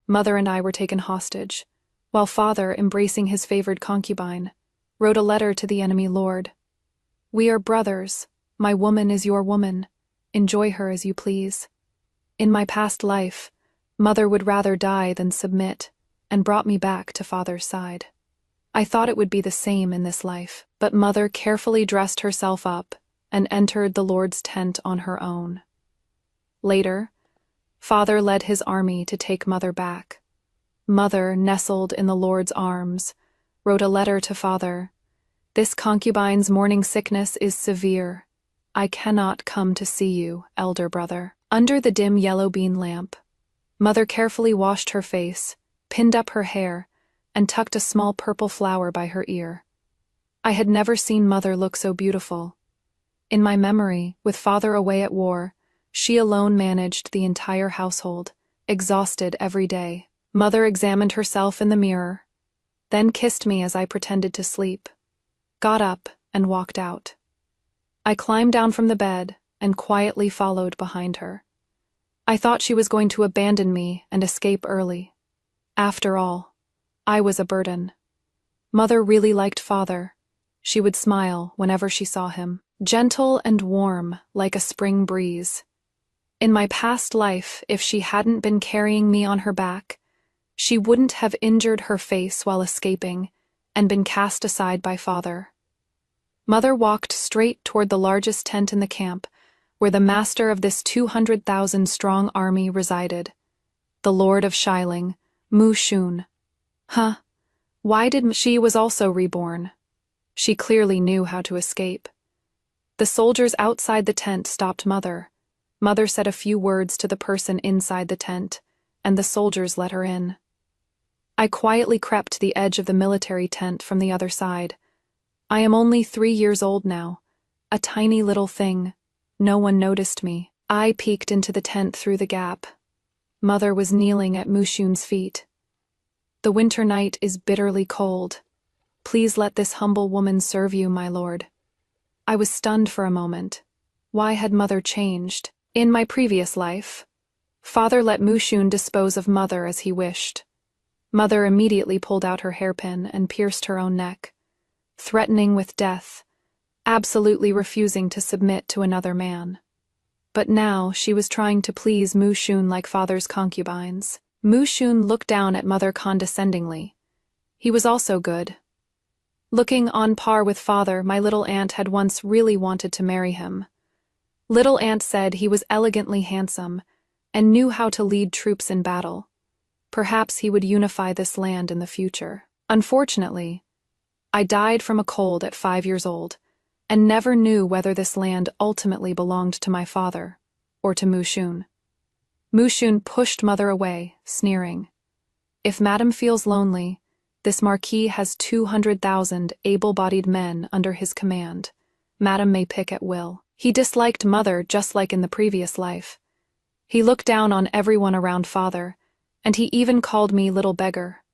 Mother and I were taken hostage, while father, embracing his favored concubine, wrote a letter to the enemy lord. "We are brothers. My woman is your woman. Enjoy her as you please." In my past life, mother would rather die than submit, and brought me back to father's side. I thought it would be the same in this life, but mother carefully dressed herself up and entered the Lord's tent on her own. Later, father led his army to take mother back. Mother, nestled in the Lord's arms, wrote a letter to father. "This concubine's morning sickness is severe. I cannot come to see you, elder brother." Under the dim yellow bean lamp, mother carefully washed her face, pinned up her hair, and tucked a small purple flower by her ear. I had never seen mother look so beautiful. In my memory, with father away at war, she alone managed the entire household, exhausted every day. Mother examined herself in the mirror, then kissed me as I pretended to sleep, got up, and walked out. I climbed down from the bed and quietly followed behind her. I thought she was going to abandon me and escape early. After all, I was a burden. Mother really liked father. She would smile whenever she saw him, gentle and warm like a spring breeze. In my past life, if she hadn't been carrying me on her back, she wouldn't have injured her face while escaping and been cast aside by father. Mother walked straight toward the largest tent in the camp, where the master of this 200,000-strong army resided, the Lord of Shiling, Mu-Shun. Why did she was also reborn? She clearly knew how to escape. The soldiers outside the tent stopped Mother. Mother said a few words to the person inside the tent, and the soldiers let her in. I quietly crept to the edge of the military tent from the other side. I am only 3 years old now, a tiny little thing. No one noticed me. I peeked into the tent through the gap. Mother was kneeling at Mu-Shun's feet. "The winter night is bitterly cold. Please let this humble woman serve you, my lord." I was stunned for a moment. Why had Mother changed? In my previous life, father let Mu-Shun dispose of Mother as he wished. Mother immediately pulled out her hairpin and pierced her own neck, threatening with death, absolutely refusing to submit to another man. But now she was trying to please Mu-Shun like father's concubines. Mu-Shun looked down at Mother condescendingly. He was also good. Looking on par with father, my little aunt had once really wanted to marry him. Little aunt said he was elegantly handsome and knew how to lead troops in battle. Perhaps he would unify this land in the future. Unfortunately, I died from a cold at 5 years old, and never knew whether this land ultimately belonged to my father or to Mu-Shun. Mu-Shun pushed Mother away, sneering. "If Madam feels lonely, this Marquis has 200,000 able-bodied men under his command. Madam may pick at will." He disliked Mother just like in the previous life. He looked down on everyone around father, and he even called me little beggar.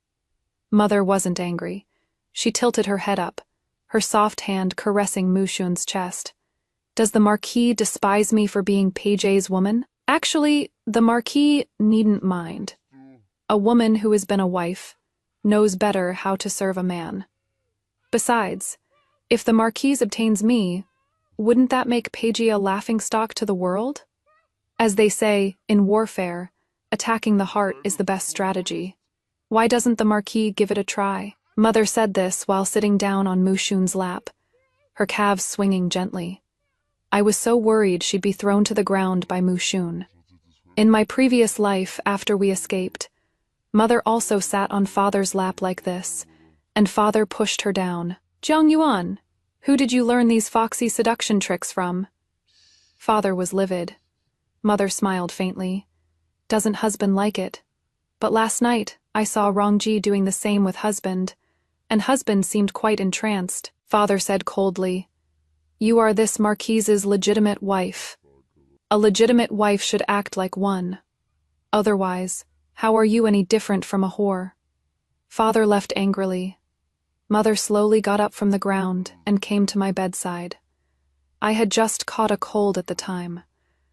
Mother wasn't angry. She tilted her head up, her soft hand caressing Mu-Shun's chest. "Does the Marquis despise me for being Page's woman? Actually, the Marquis needn't mind. A woman who has been a wife knows better how to serve a man. Besides, if the Marquis obtains me, wouldn't that make Page a laughingstock to the world? As they say, in warfare, attacking the heart is the best strategy. Why doesn't the Marquis give it a try?" Mother said this while sitting down on Mu-Shun's lap, her calves swinging gently. I was so worried she'd be thrown to the ground by Mu-Shun. In my previous life, after we escaped, Mother also sat on father's lap like this, and father pushed her down. "Jiang Yuan, who did you learn these foxy seduction tricks from?" Father was livid. Mother smiled faintly. "Doesn't husband like it? But last night I saw Rongji doing the same with husband, and husband seemed quite entranced." Father said coldly, "You are this Marquise's legitimate wife. A legitimate wife should act like one. Otherwise, how are you any different from a whore?" Father left angrily. Mother slowly got up from the ground and came to my bedside. I had just caught a cold at the time.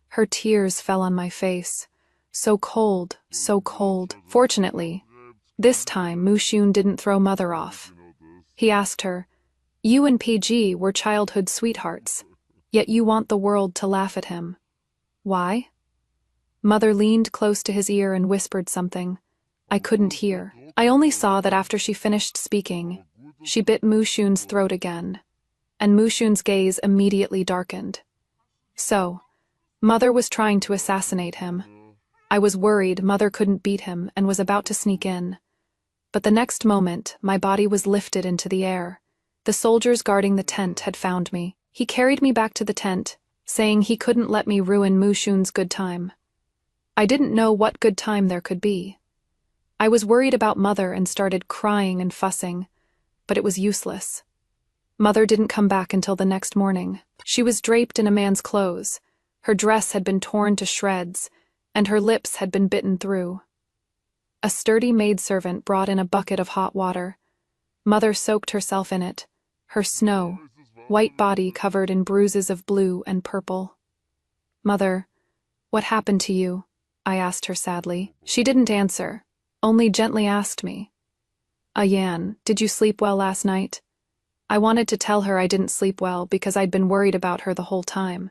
Her tears fell on my face, So cold, so cold. Fortunately, this time Mushun didn't throw Mother off. He asked her, "You and PG were childhood sweethearts, yet you want the world to laugh at him. Why?" Mother leaned close to his ear and whispered something. I couldn't hear. I only saw that after she finished speaking, she bit Mushun's throat again, and Mushun's gaze immediately darkened. So, Mother was trying to assassinate him. I was worried Mother couldn't beat him and was about to sneak in. But the next moment, my body was lifted into the air. The soldiers guarding the tent had found me. He carried me back to the tent, saying he couldn't let me ruin Mushun's good time. I didn't know what good time there could be. I was worried about Mother and started crying and fussing, but it was useless. Mother didn't come back until the next morning. She was draped in a man's clothes. Her dress had been torn to shreds, and her lips had been bitten through. A sturdy maidservant brought in a bucket of hot water. Mother soaked herself in it, her snow, white body covered in bruises of blue and purple. "Mother, what happened to you?" I asked her sadly. She didn't answer, only gently asked me, "Ayan, did you sleep well last night?" I wanted to tell her I didn't sleep well because I'd been worried about her the whole time.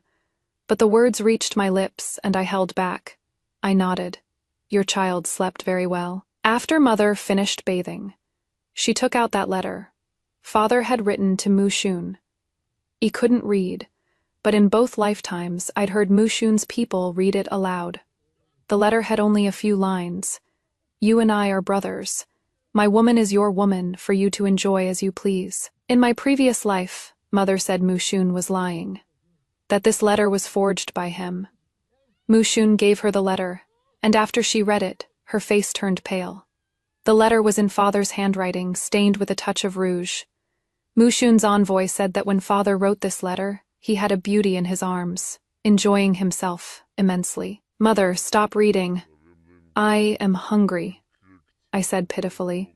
But the words reached my lips and I held back. I nodded. "Your child slept very well." After Mother finished bathing, she took out that letter. Father had written to Mushun. He couldn't read, but in both lifetimes I'd heard Mushun's people read it aloud. The letter had only a few lines. "You and I are brothers. My woman is your woman, for you to enjoy as you please." In my previous life, Mother said Mushun was lying, that this letter was forged by him. Mushun gave her the letter, and after she read it, her face turned pale. The letter was in Father's handwriting, stained with a touch of rouge. Mushun's envoy said that when Father wrote this letter, he had a beauty in his arms, enjoying himself immensely. "Mother, stop reading. I am hungry," I said pitifully.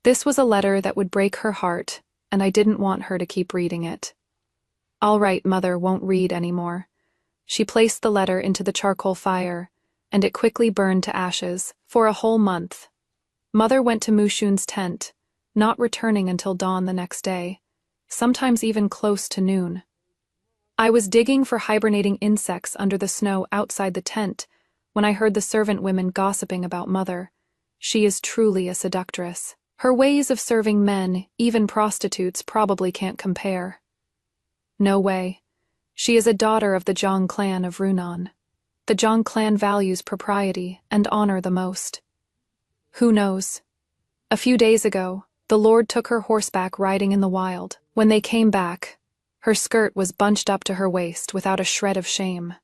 This was a letter that would break her heart, and I didn't want her to keep reading it. "All right, Mother won't read anymore." She placed the letter into the charcoal fire, and it quickly burned to ashes. For a whole month, Mother went to Mushun's tent, not returning until dawn the next day, sometimes even close to noon. I was digging for hibernating insects under the snow outside the tent when I heard the servant women gossiping about Mother. She is truly a seductress. Her ways of serving men, even prostitutes, probably can't compare. No way. She is a daughter of the Zhang clan of Runan. The Zhang clan values propriety and honor the most. Who knows? A few days ago, the Lord took her horseback riding in the wild. When they came back, her skirt was bunched up to her waist without a shred of shame.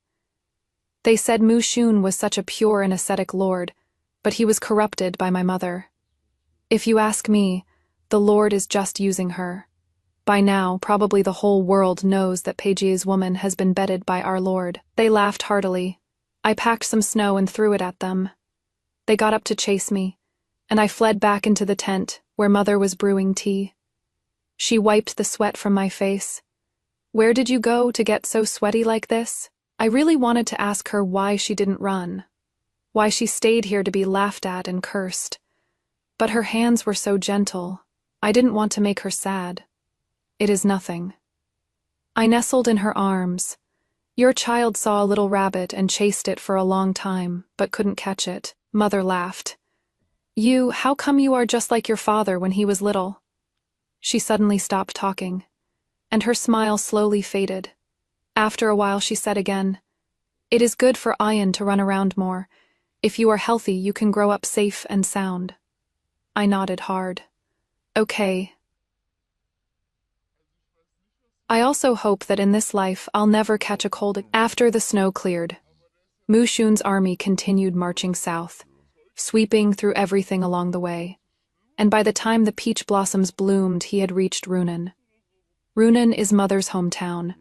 They said Mushun was such a pure and ascetic lord, but he was corrupted by my mother. If you ask me, the Lord is just using her. By now, probably the whole world knows that Peiji's woman has been bedded by our Lord. They laughed heartily. I packed some snow and threw it at them. They got up to chase me, and I fled back into the tent where Mother was brewing tea. She wiped the sweat from my face. "Where did you go to get so sweaty like this?" I really wanted to ask her why she didn't run, why she stayed here to be laughed at and cursed. But her hands were so gentle, I didn't want to make her sad. "It is nothing." I nestled in her arms. "Your child saw a little rabbit and chased it for a long time, but couldn't catch it." Mother laughed. How come you are just like your father when he was little?" She suddenly stopped talking, and her smile slowly faded. After a while she said again, "It is good for Ayan to run around more. If you are healthy, you can grow up safe and sound." I nodded hard. "Okay." I also hope that in this life I'll never catch a cold. After the snow cleared, Mushun's army continued marching south, sweeping through everything along the way. And by the time the peach blossoms bloomed, he had reached Runan. Runan is Mother's hometown,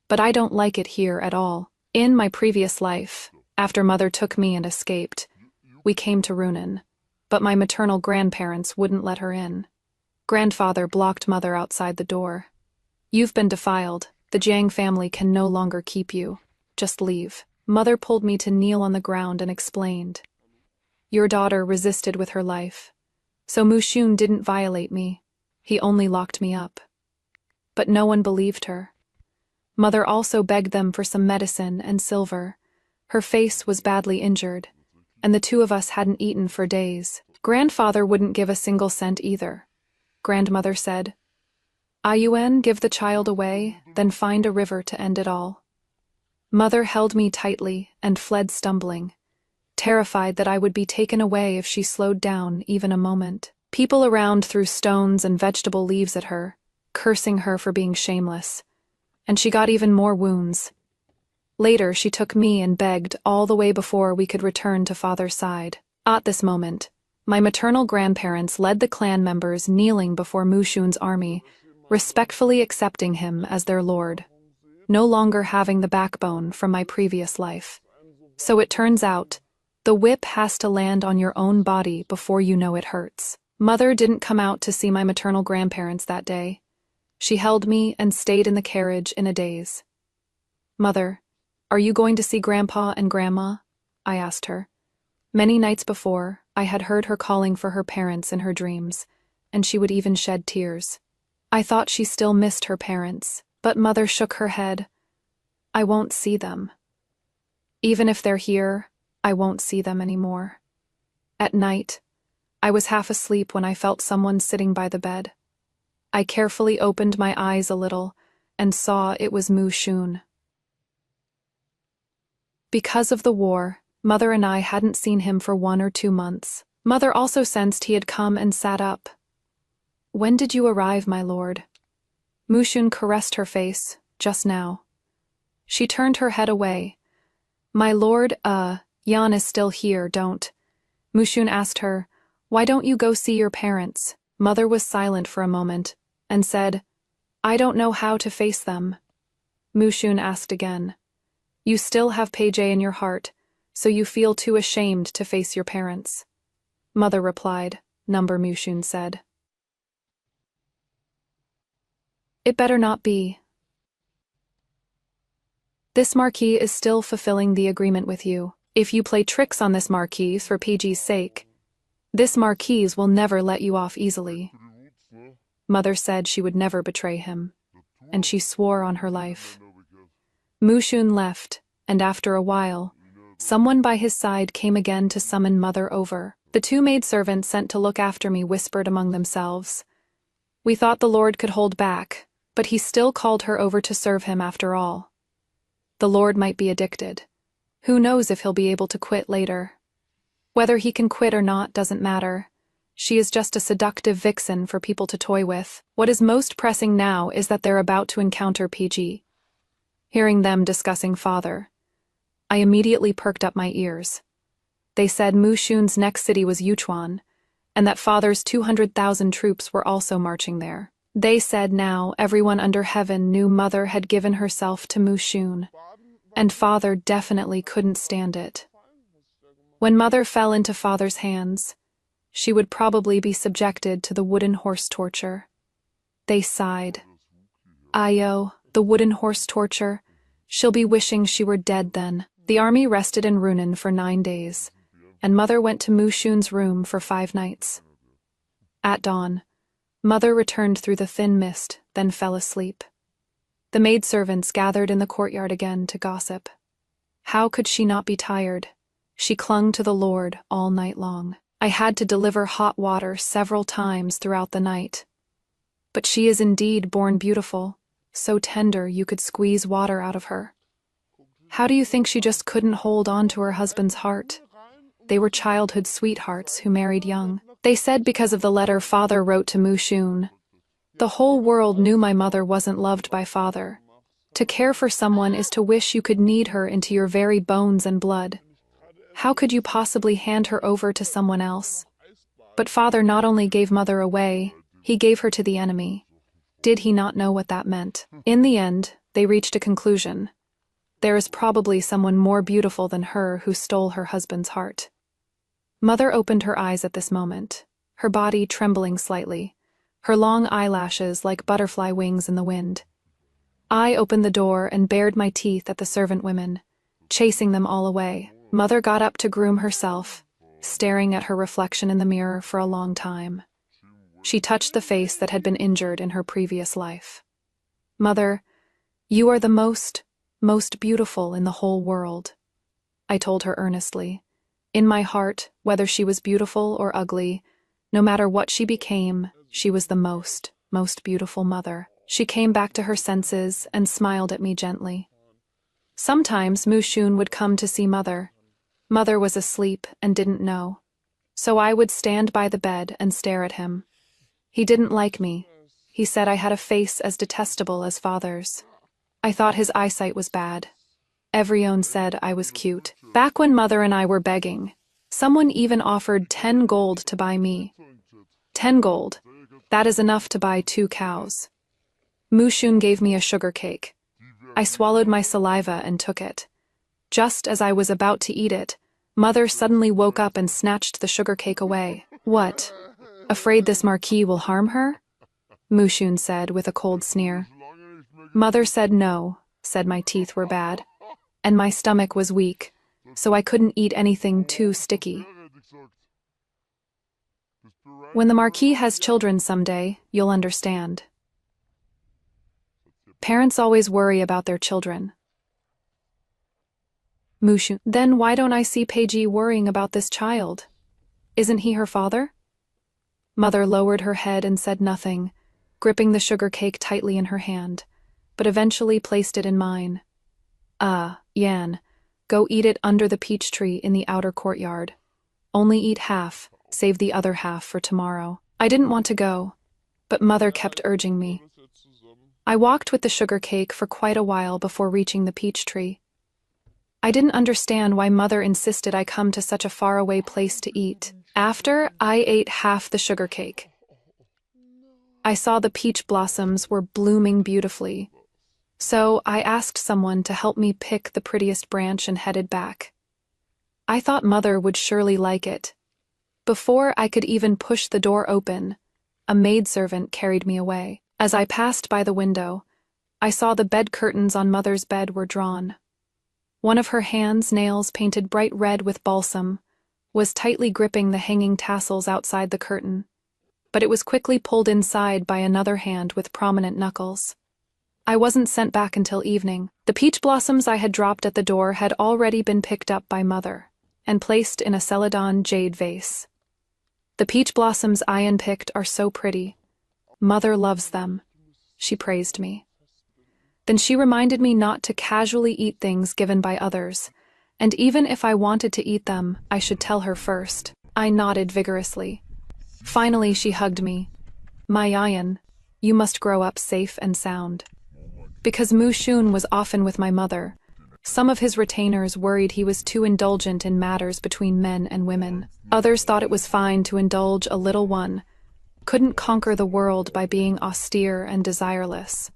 but I don't like it here at all. In my previous life, after Mother took me and escaped, we came to Runan, but my maternal grandparents wouldn't let her in. Grandfather blocked Mother outside the door. "You've been defiled. The Jiang family can no longer keep you. Just leave." Mother pulled me to kneel on the ground and explained. Your daughter resisted with her life. So Mushun didn't violate me. He only locked me up. But no one believed her. Mother also begged them for some medicine and silver. Her face was badly injured, and the two of us hadn't eaten for days. Grandfather wouldn't give a single cent either. Grandmother said, Ayuen, give the child away, then find a river to end it all. Mother held me tightly and fled stumbling, terrified that I would be taken away if she slowed down even a moment. People around threw stones and vegetable leaves at her, cursing her for being shameless. And she got even more wounds. Later, she took me and begged all the way before we could return to Father's side. At this moment, my maternal grandparents led the clan members kneeling before Mushun's army, respectfully accepting him as their lord, no longer having the backbone from my previous life. So it turns out, the whip has to land on your own body before you know it hurts. Mother didn't come out to see my maternal grandparents that day. She held me and stayed in the carriage in a daze. Mother, are you going to see Grandpa and Grandma? I asked her. Many nights before, I had heard her calling for her parents in her dreams, and she would even shed tears. I thought she still missed her parents, but Mother shook her head. I won't see them. Even if they're here, I won't see them anymore. At night, I was half asleep when I felt someone sitting by the bed. I carefully opened my eyes a little and saw it was Mushun. Because of the war, Mother and I hadn't seen him for 1 or 2 months. Mother also sensed he had come and sat up. When did you arrive, my lord? Mushun caressed her face, just now. She turned her head away. My lord, Yan is still here, don't. Mushun asked her, why don't you go see your parents? Mother was silent for a moment, and said, I don't know how to face them. Mushun asked again, you still have Peije in your heart, so you feel too ashamed to face your parents. Mother replied, Number Mushun said. It better not be. This marquis is still fulfilling the agreement with you. If you play tricks on this marquis for Peiji's sake, this marquise will never let you off easily. Mother said she would never betray him, and she swore on her life. Mushun left, and after a while, someone by his side came again to summon Mother over. The 2 maidservants sent to look after me whispered among themselves. We thought the Lord could hold back, but he still called her over to serve him after all. The Lord might be addicted. Who knows if he'll be able to quit later? Whether he can quit or not doesn't matter. She is just a seductive vixen for people to toy with. What is most pressing now is that they're about to encounter PG. Hearing them discussing Father, I immediately perked up my ears. They said Mushun's next city was Yuchuan, and that Father's 200,000 troops were also marching there. They said now everyone under heaven knew Mother had given herself to Mushun, and Father definitely couldn't stand it. When Mother fell into Father's hands, she would probably be subjected to the wooden horse torture. They sighed. Ayo, the wooden horse torture. She'll be wishing she were dead then. The army rested in Runan for 9 days, and Mother went to Mushun's room for 5 nights. At dawn, Mother returned through the thin mist, then fell asleep. The maidservants gathered in the courtyard again to gossip. How could she not be tired? She clung to the Lord all night long. I had to deliver hot water several times throughout the night. But she is indeed born beautiful, so tender you could squeeze water out of her. How do you think she just couldn't hold on to her husband's heart? They were childhood sweethearts who married young. They said because of the letter Father wrote to Mushun. The whole world knew my mother wasn't loved by Father. To care for someone is to wish you could knead her into your very bones and blood. How could you possibly hand her over to someone else? But Father not only gave Mother away, he gave her to the enemy. Did he not know what that meant? In the end, they reached a conclusion. There is probably someone more beautiful than her who stole her husband's heart. Mother opened her eyes at this moment, her body trembling slightly, her long eyelashes like butterfly wings in the wind. I opened the door and bared my teeth at the servant women. chasing them all away. Mother got up to groom herself, staring at her reflection in the mirror for a long time. She touched the face that had been injured in her previous life. Mother, you are the most beautiful in the whole world, I told her earnestly. In my heart, whether she was beautiful or ugly, no matter what she became, she was the most beautiful mother. She came back to her senses and smiled at me gently. Sometimes Mushun would come to see Mother. Mother was asleep and didn't know. So I would stand by the bed and stare at him. He didn't like me. He said I had a face as detestable as Father's. I thought his eyesight was bad. Everyone said I was cute. Back when Mother and I were begging, someone even offered 10 gold to buy me. 10 gold. That is enough to buy 2 cows. Mushun gave me a sugar cake. I swallowed my saliva and took it. Just as I was about to eat it, Mother suddenly woke up and snatched the sugar cake away. What? Afraid this marquis will harm her? Mushun said with a cold sneer. Mother said no, said my teeth were bad, and my stomach was weak, so I couldn't eat anything too sticky. When the marquis has children someday, you'll understand. Parents always worry about their children. Mushun, then why don't I see Peiji worrying about this child? Isn't he her father? Mother lowered her head and said nothing, gripping the sugar cake tightly in her hand, but eventually placed it in mine. Yan, go eat it under the peach tree in the outer courtyard. Only eat half, save the other half for tomorrow. I didn't want to go, but Mother kept urging me. I walked with the sugar cake for quite a while before reaching the peach tree. I didn't understand why Mother insisted I come to such a faraway place to eat. After I ate half the sugar cake, I saw the peach blossoms were blooming beautifully, so I asked someone to help me pick the prettiest branch and headed back. I thought Mother would surely like it. Before I could even push the door open, a maidservant carried me away. As I passed by the window, I saw the bed curtains on Mother's bed were drawn. One of her hands, nails painted bright red with balsam, was tightly gripping the hanging tassels outside the curtain, but it was quickly pulled inside by another hand with prominent knuckles. I wasn't sent back until evening. The peach blossoms I had dropped at the door had already been picked up by Mother and placed in a celadon jade vase. The peach blossoms I unpicked are so pretty. Mother loves them, she praised me. Then she reminded me not to casually eat things given by others, and even if I wanted to eat them, I should tell her first. I nodded vigorously. Finally, she hugged me. My Ayan, you must grow up safe and sound. Because Mushun was often with my mother, some of his retainers worried he was too indulgent in matters between men and women. Others thought it was fine to indulge a little one, couldn't conquer the world by being austere and desireless.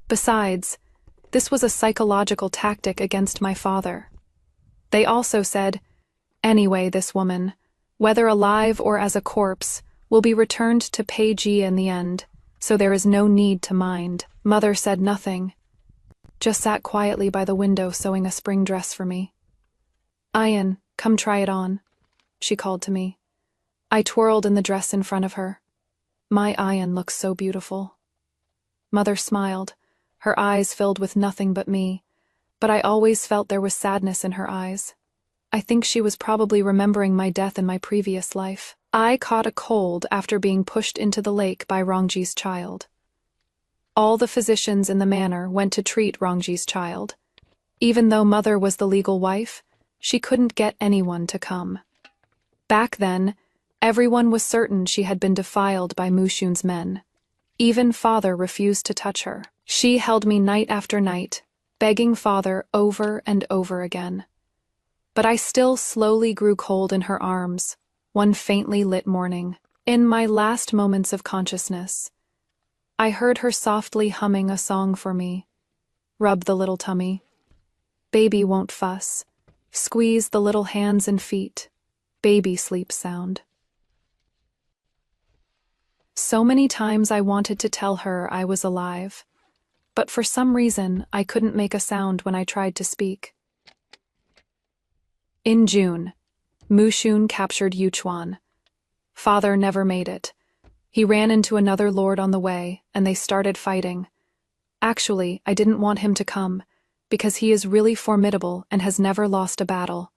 Besides, this was a psychological tactic against my father. They also said, anyway, this woman, whether alive or as a corpse, will be returned to Peiji in the end, so there is no need to mind. Mother said nothing, just sat quietly by the window sewing a spring dress for me. Ayan, come try it on, she called to me. I twirled in the dress in front of her. My Ayan looks so beautiful. Mother smiled, her eyes filled with nothing but me, but I always felt there was sadness in her eyes. I think she was probably remembering my death in my previous life. I caught a cold after being pushed into the lake by Rongji's child. All the physicians in the manor went to treat Rongji's child. Even though Mother was the legal wife, she couldn't get anyone to come. Back then, everyone was certain she had been defiled by Mushun's men. Even Father refused to touch her. She held me night after night, begging Father over and over again. But I still slowly grew cold in her arms, one faintly lit morning. In my last moments of consciousness, I heard her softly humming a song for me. Rub the little tummy. Baby won't fuss. Squeeze the little hands and feet. Baby sleep sound. So many times I wanted to tell her I was alive, but for some reason I couldn't make a sound when I tried to speak. In June, Mu Xun captured Yuchuan. Father never made it. He ran into another lord on the way, and they started fighting. Actually, I didn't want him to come, because he is really formidable and has never lost a battle.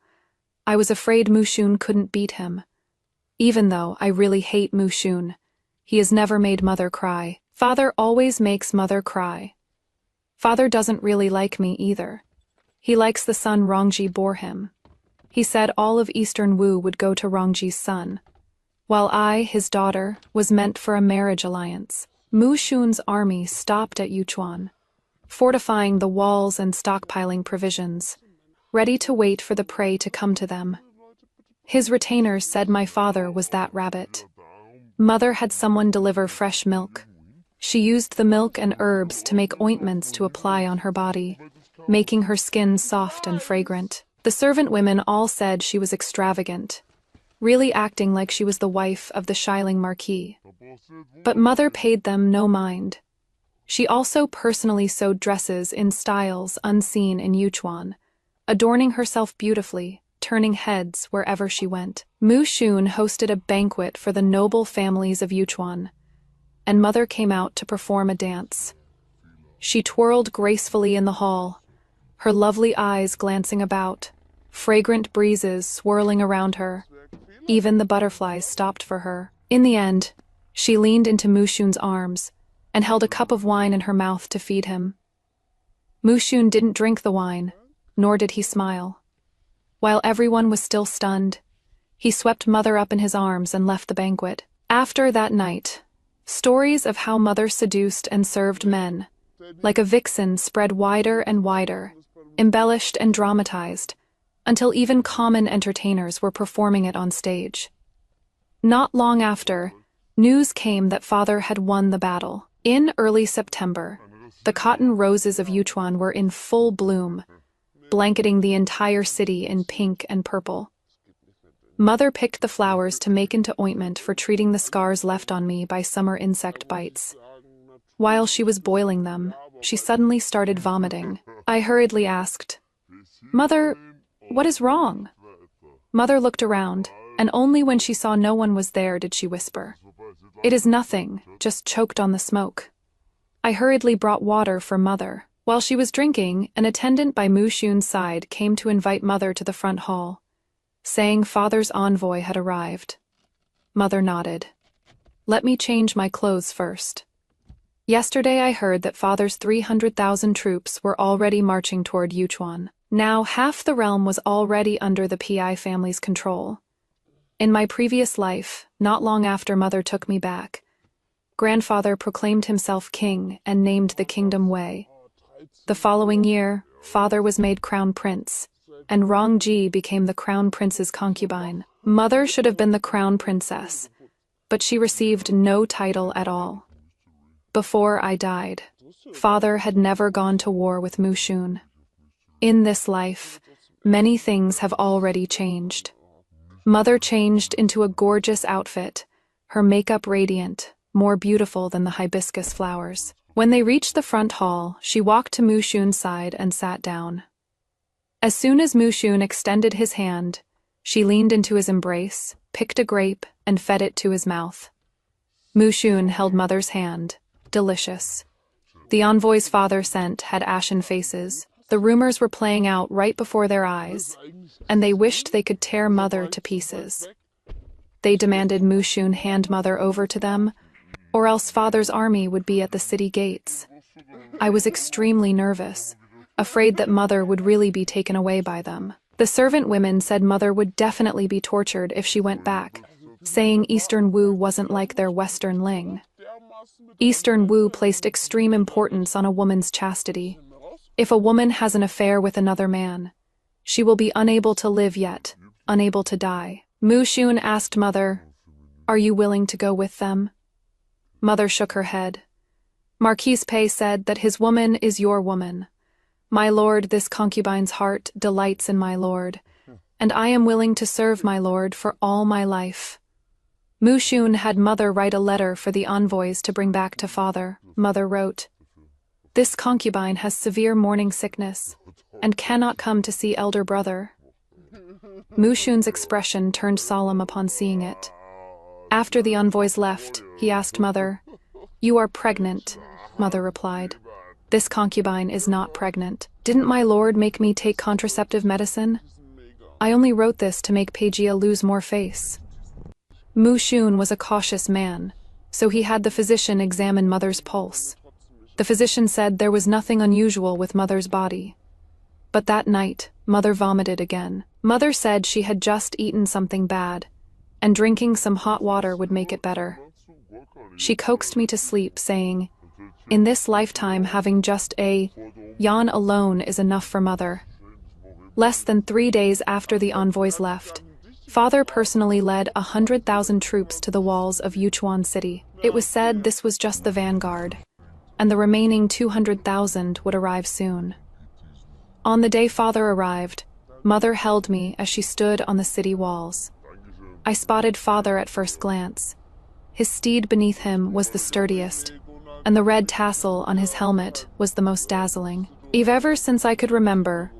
I was afraid Mu Xun couldn't beat him. Even though I really hate Mu Xun, he has never made Mother cry. Father always makes Mother cry. Father doesn't really like me either. He likes the son Rongji bore him. He said all of Eastern Wu would go to Rongji's son, while I, his daughter, was meant for a marriage alliance. Mu Xun's army stopped at Yuchuan, fortifying the walls and stockpiling provisions, ready to wait for the prey to come to them. His retainers said my father was that rabbit. Mother had someone deliver fresh milk. She used the milk and herbs to make ointments to apply on her body, making her skin soft and fragrant. The servant women all said she was extravagant, really acting like she was the wife of the Shiling Marquis. But Mother paid them no mind. She also personally sewed dresses in styles unseen in Yuchuan, adorning herself beautifully, turning heads wherever she went. Mu Xun hosted a banquet for the noble families of Yuchuan, and Mother came out to perform a dance. She twirled gracefully in the hall, her lovely eyes glancing about, fragrant breezes swirling around her. Even the butterflies stopped for her. In the end, she leaned into Mu Xun's arms and held a cup of wine in her mouth to feed him. Mu Xun didn't drink the wine, nor did he smile. While everyone was still stunned, he swept Mother up in his arms and left the banquet. After that night, stories of how Mother seduced and served men, like a vixen, spread wider and wider, embellished and dramatized, until even common entertainers were performing it on stage. Not long after, news came that Father had won the battle. In early September, the cotton roses of Yuchuan were in full bloom, blanketing the entire city in pink and purple. Mother picked the flowers to make into ointment for treating the scars left on me by summer insect bites. While she was boiling them, she suddenly started vomiting. I hurriedly asked, "Mother, what is wrong?" Mother looked around, and only when she saw no one was there did she whisper, "It is nothing, just choked on the smoke." I hurriedly brought water for Mother. While she was drinking, an attendant by Mu Xun's side came to invite Mother to the front hall, saying Father's envoy had arrived. Mother nodded. "Let me change my clothes first. Yesterday I heard that Father's 300,000 troops were already marching toward Yuchuan. Now half the realm was already under the PI family's control. In my previous life, not long after Mother took me back, Grandfather proclaimed himself king and named the kingdom Wei. The following year, Father was made crown prince, and Rongji became the crown prince's concubine. Mother should have been the crown princess, but she received no title at all. Before I died, Father had never gone to war with Mu Xun. In this life, many things have already changed. Mother changed into a gorgeous outfit, her makeup radiant, more beautiful than the hibiscus flowers. When they reached the front hall, she walked to Mu Xun's side and sat down. As soon as Mu Xun extended his hand, she leaned into his embrace, picked a grape, and fed it to his mouth. Mu Xun held Mother's hand. Delicious. The envoys Father sent had ashen faces. The rumors were playing out right before their eyes, and they wished they could tear Mother to pieces. They demanded Mu Xun hand Mother over to them, or else Father's army would be at the city gates. I was extremely nervous, afraid that Mother would really be taken away by them. The servant women said Mother would definitely be tortured if she went back, saying Eastern Wu wasn't like their Western Ling. Eastern Wu placed extreme importance on a woman's chastity. If a woman has an affair with another man, she will be unable to live yet, unable to die. Mu Xun asked Mother, "Are you willing to go with them?" Mother shook her head. Marquis Pei said that his woman is your woman. My lord, this concubine's heart delights in my lord, and I am willing to serve my lord for all my life. Mu Xun had Mother write a letter for the envoys to bring back to Father. Mother wrote, "This concubine has severe morning sickness and cannot come to see elder brother. Mushun's expression turned solemn upon seeing it. After the envoys left, he asked Mother, "You are pregnant," Mother replied. "This concubine is not pregnant. Didn't my lord make me take contraceptive medicine? I only wrote this to make Pejia lose more face." Mushun was a cautious man, so he had the physician examine Mother's pulse. The physician said there was nothing unusual with Mother's body. But that night, Mother vomited again. Mother said she had just eaten something bad, and drinking some hot water would make it better. She coaxed me to sleep, saying, "In this lifetime, having just a yawn alone is enough for Mother." Less than 3 days after the envoys left, Father personally led 100,000 troops to the walls of Yuchuan City. It was said this was just the vanguard, and the remaining 200,000 would arrive soon. On the day Father arrived, Mother held me as she stood on the city walls. I spotted Father at first glance. His steed beneath him was the sturdiest, and the red tassel on his helmet was the most dazzling. Ever since I could remember,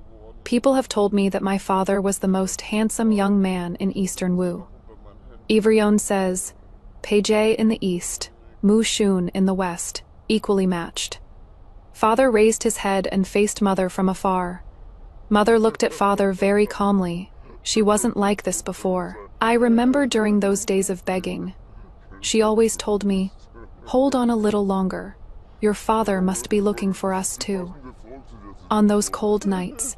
people have told me that my father was the most handsome young man in Eastern Wu. Ivrion says, Peije in the east, Mu Shun in the west, equally matched. Father raised his head and faced Mother from afar. Mother looked at Father very calmly. She wasn't like this before. I remember during those days of begging, she always told me, "Hold on a little longer. Your father must be looking for us too." On those cold nights,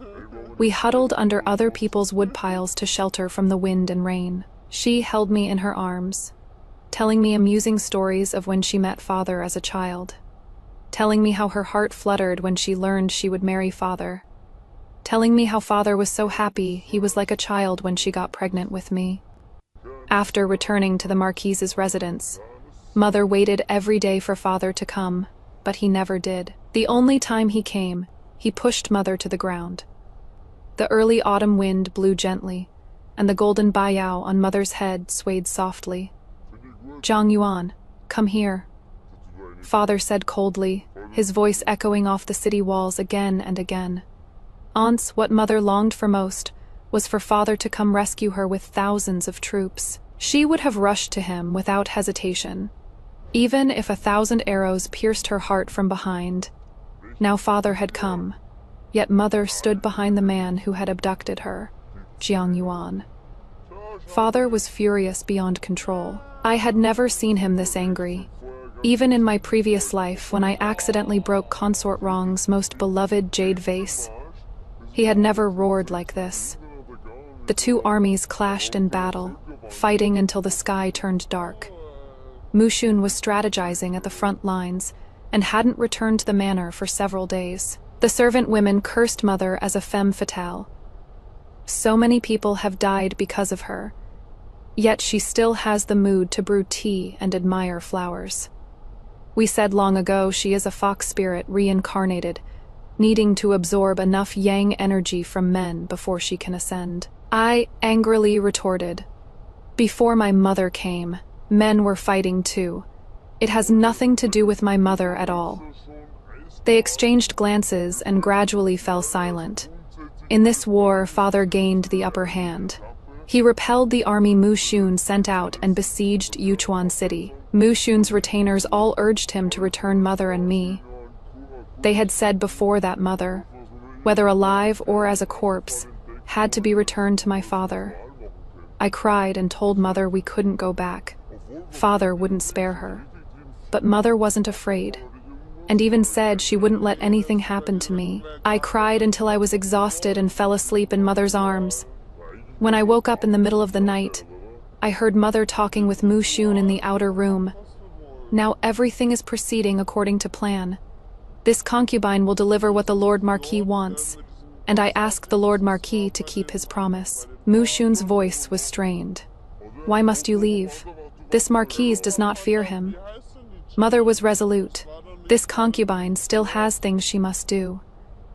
we huddled under other people's woodpiles to shelter from the wind and rain. She held me in her arms, telling me amusing stories of when she met Father as a child, telling me how her heart fluttered when she learned she would marry Father, telling me how Father was so happy he was like a child when she got pregnant with me. After returning to the Marquise's residence, Mother waited every day for Father to come, but he never did. The only time he came, he pushed Mother to the ground. The early autumn wind blew gently, and the golden baiyao on Mother's head swayed softly. "Zhang Yuan, come here," Father said coldly, his voice echoing off the city walls again and again. Once, what Mother longed for most was for Father to come rescue her with thousands of troops. She would have rushed to him without hesitation, even if 1,000 arrows pierced her heart from behind. Now Father had come, yet Mother stood behind the man who had abducted her, Jiang Yuan. Father was furious beyond control. I had never seen him this angry. Even in my previous life, when I accidentally broke Consort Rong's most beloved jade vase, he had never roared like this. The two armies clashed in battle, fighting until the sky turned dark. Mushun was strategizing at the front lines and hadn't returned to the manor for several days. The servant women cursed Mother as a femme fatale. So many people have died because of her, yet she still has the mood to brew tea and admire flowers. We said long ago she is a fox spirit reincarnated, needing to absorb enough yang energy from men before she can ascend. I angrily retorted, "Before my mother came, men were fighting too. It has nothing to do with my mother at all." They exchanged glances and gradually fell silent. In this war, Father gained the upper hand. He repelled the army Mu Shun sent out and besieged Yuchuan City. Mu Shun's retainers all urged him to return Mother and me. They had said before that Mother, whether alive or as a corpse, had to be returned to my father. I cried and told Mother we couldn't go back. Father wouldn't spare her. But Mother wasn't afraid, and even said she wouldn't let anything happen to me. I cried until I was exhausted and fell asleep in Mother's arms. When I woke up in the middle of the night, I heard Mother talking with Mu Shun in the outer room. Now everything is proceeding according to plan. This concubine will deliver what the Lord Marquis wants, and I ask the Lord Marquis to keep his promise. Mu Shun's voice was strained. "Why must you leave? This Marquise does not fear him." Mother was resolute. This concubine still has things she must do,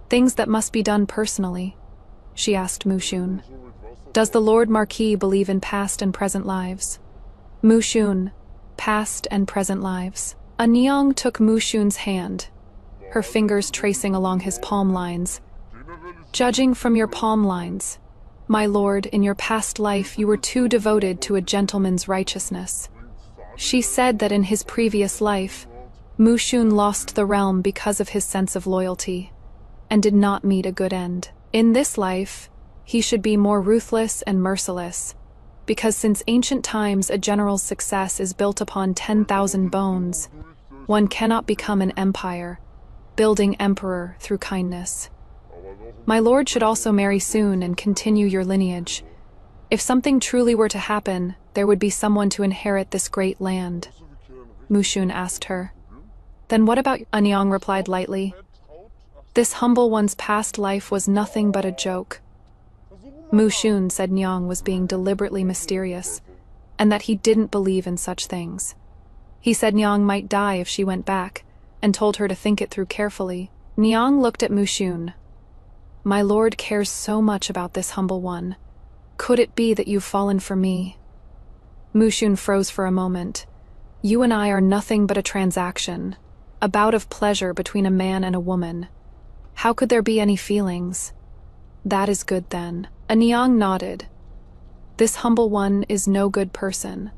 things that must be done personally. She asked Mu Shun, "Does the Lord Marquis believe in past and present lives?" Mu Shun, past and present lives. A Niang took Mu Shun's hand, her fingers tracing along his palm lines. "Judging from your palm lines, My lord, in your past life you were too devoted to a gentleman's righteousness. She said that in his previous life, Mushun lost the realm because of his sense of loyalty, and did not meet a good end. In this life, he should be more ruthless and merciless, because since ancient times a general's success is built upon 10,000 bones, one cannot become an empire, building emperor through kindness. My lord should also marry soon and continue your lineage. If something truly were to happen, there would be someone to inherit this great land. Mushun asked her. Then what about Anyang replied lightly. This humble one's past life was nothing but a joke. Mushun said Nyang was being deliberately mysterious, and that he didn't believe in such things. He said Nyang might die if she went back, and told her to think it through carefully. Nyang looked at Mushun. My lord cares so much about this humble one. Could it be that you've fallen for me? Mushun froze for a moment. You and I are nothing but a transaction, a bout of pleasure between a man and a woman. How could there be any feelings? That is good then. Anyang nodded. This humble one is no good person.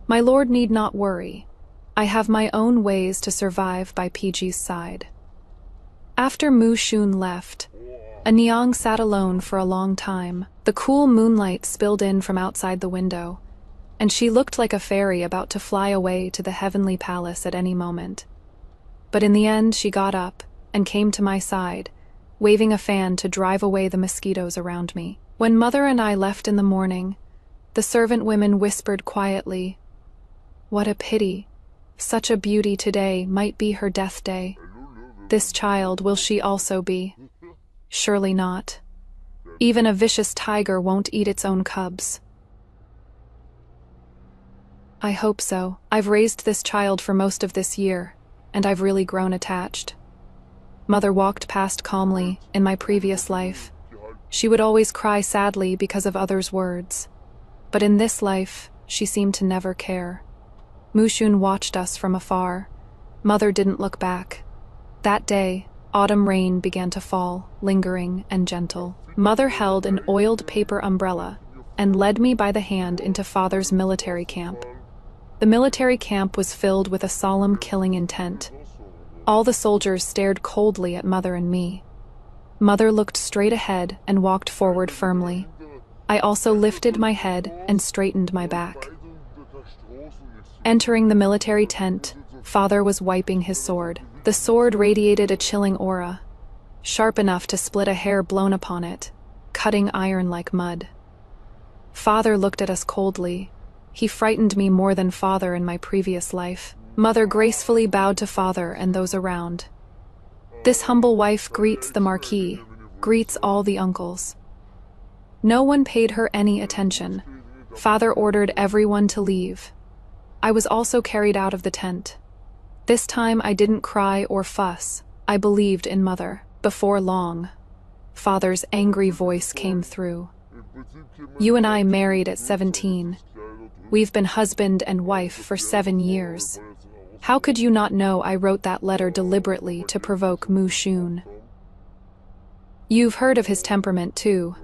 My lord need not worry. I have my own ways to survive by PG's side. After Mushun left, Anyang sat alone for a long time. The cool moonlight spilled in from outside the window, and she looked like a fairy about to fly away to the heavenly palace at any moment. But in the end she got up and came to my side, waving a fan to drive away the mosquitoes around me. When Mother and I left in the morning, the servant women whispered quietly, "What a pity. Such a beauty today might be her death day. This child, will she also be? Surely not. Even a vicious tiger won't eat its own cubs." I hope so. I've raised this child for most of this year, and I've really grown attached. Mother walked past calmly in my previous life. She would always cry sadly because of others' words. But in this life, she seemed to never care. Mushun watched us from afar. Mother didn't look back. That day, autumn rain began to fall, lingering and gentle. Mother held an oiled paper umbrella and led me by the hand into Father's military camp. The military camp was filled with a solemn killing intent. All the soldiers stared coldly at Mother and me. Mother looked straight ahead and walked forward firmly. I also lifted my head and straightened my back. Entering the military tent, Father was wiping his sword. The sword radiated a chilling aura, sharp enough to split a hair blown upon it, cutting iron like mud. Father looked at us coldly. He frightened me more than Father in my previous life. Mother gracefully bowed to Father and those around. This humble wife greets the Marquis, greets all the uncles. No one paid her any attention. Father ordered everyone to leave. I was also carried out of the tent. This time I didn't cry or fuss. I believed in Mother. Before long, Father's angry voice came through. You and I married at 17. We've been husband and wife for 7 years. How could you not know I wrote that letter deliberately to provoke Mushun? You've heard of his temperament too.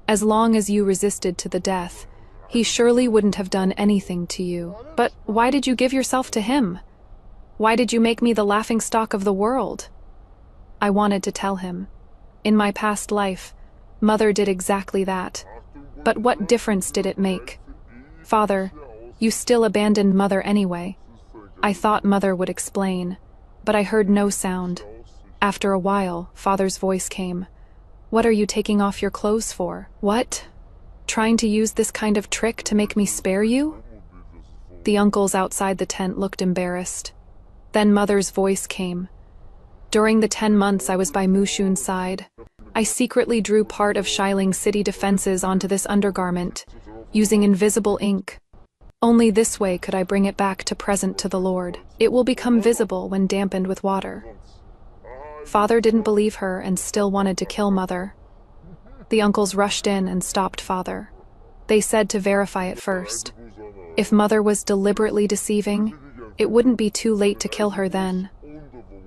As long as you resisted to the death, he surely wouldn't have done anything to you. But why did you give yourself to him? Why did you make me the laughingstock of the world? I wanted to tell him. In my past life, Mother did exactly that. But what difference did it make? Father, you still abandoned Mother anyway. I thought Mother would explain, but I heard no sound. After a while, Father's voice came. What are you taking off your clothes for? What? Trying to use this kind of trick to make me spare you? The uncles outside the tent looked embarrassed. Then Mother's voice came. During the 10 months I was by Mushun's side, I secretly drew part of Shiling city defenses onto this undergarment, using invisible ink. Only this way could I bring it back to present to the Lord. It will become visible when dampened with water. Father didn't believe her and still wanted to kill Mother. The uncles rushed in and stopped Father. They said to verify it first. If Mother was deliberately deceiving, it wouldn't be too late to kill her then.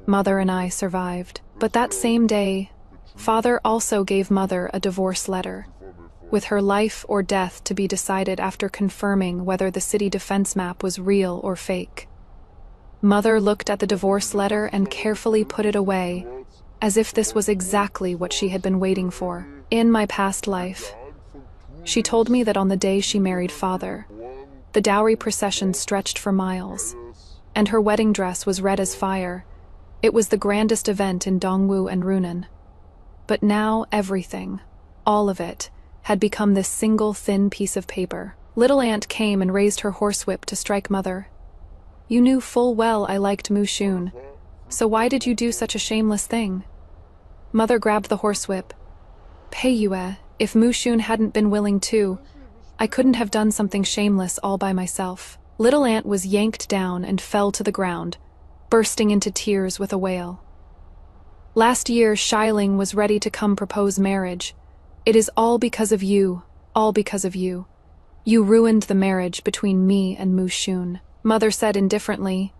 Mother and I survived. But that same day, Father also gave Mother a divorce letter. with her life or death to be decided after confirming whether the city defense map was real or fake. Mother looked at the divorce letter and carefully put it away, as if this was exactly what she had been waiting for. In my past life, she told me that on the day she married Father, the dowry procession stretched for miles, and her wedding dress was red as fire. It was the grandest event in Dongwu and Runan. But now everything, all of it, had become this single thin piece of paper. Little Aunt came and raised her horsewhip to strike Mother. "You knew full well I liked Mu Shun, so why did you do such a shameless thing?" Mother grabbed the horsewhip. "Pei Yue, if Mu Shun hadn't been willing too, I couldn't have done something shameless all by myself." Little Aunt was yanked down and fell to the ground, bursting into tears with a wail. "Last year, Shiling was ready to come propose marriage. It is all because of you, all because of you. You ruined the marriage between me and Mu Shun." Mother said indifferently,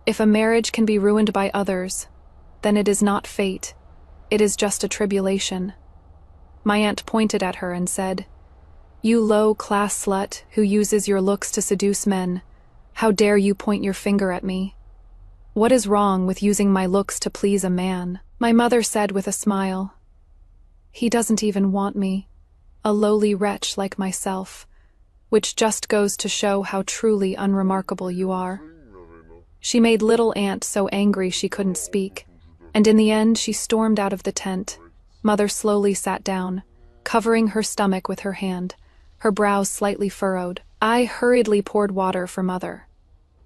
"If a marriage can be ruined by others, then it is not fate. It is just a tribulation." My aunt pointed at her and said, "You low-class slut who uses your looks to seduce men, how dare you point your finger at me? What is wrong with using my looks to please a man?" My mother said with a smile, "He doesn't even want me, a lowly wretch like myself, which just goes to show how truly unremarkable you are." She made Little Aunt so angry she couldn't speak, and in the end she stormed out of the tent. Mother slowly sat down, covering her stomach with her hand, her brows slightly furrowed. I hurriedly poured water for Mother.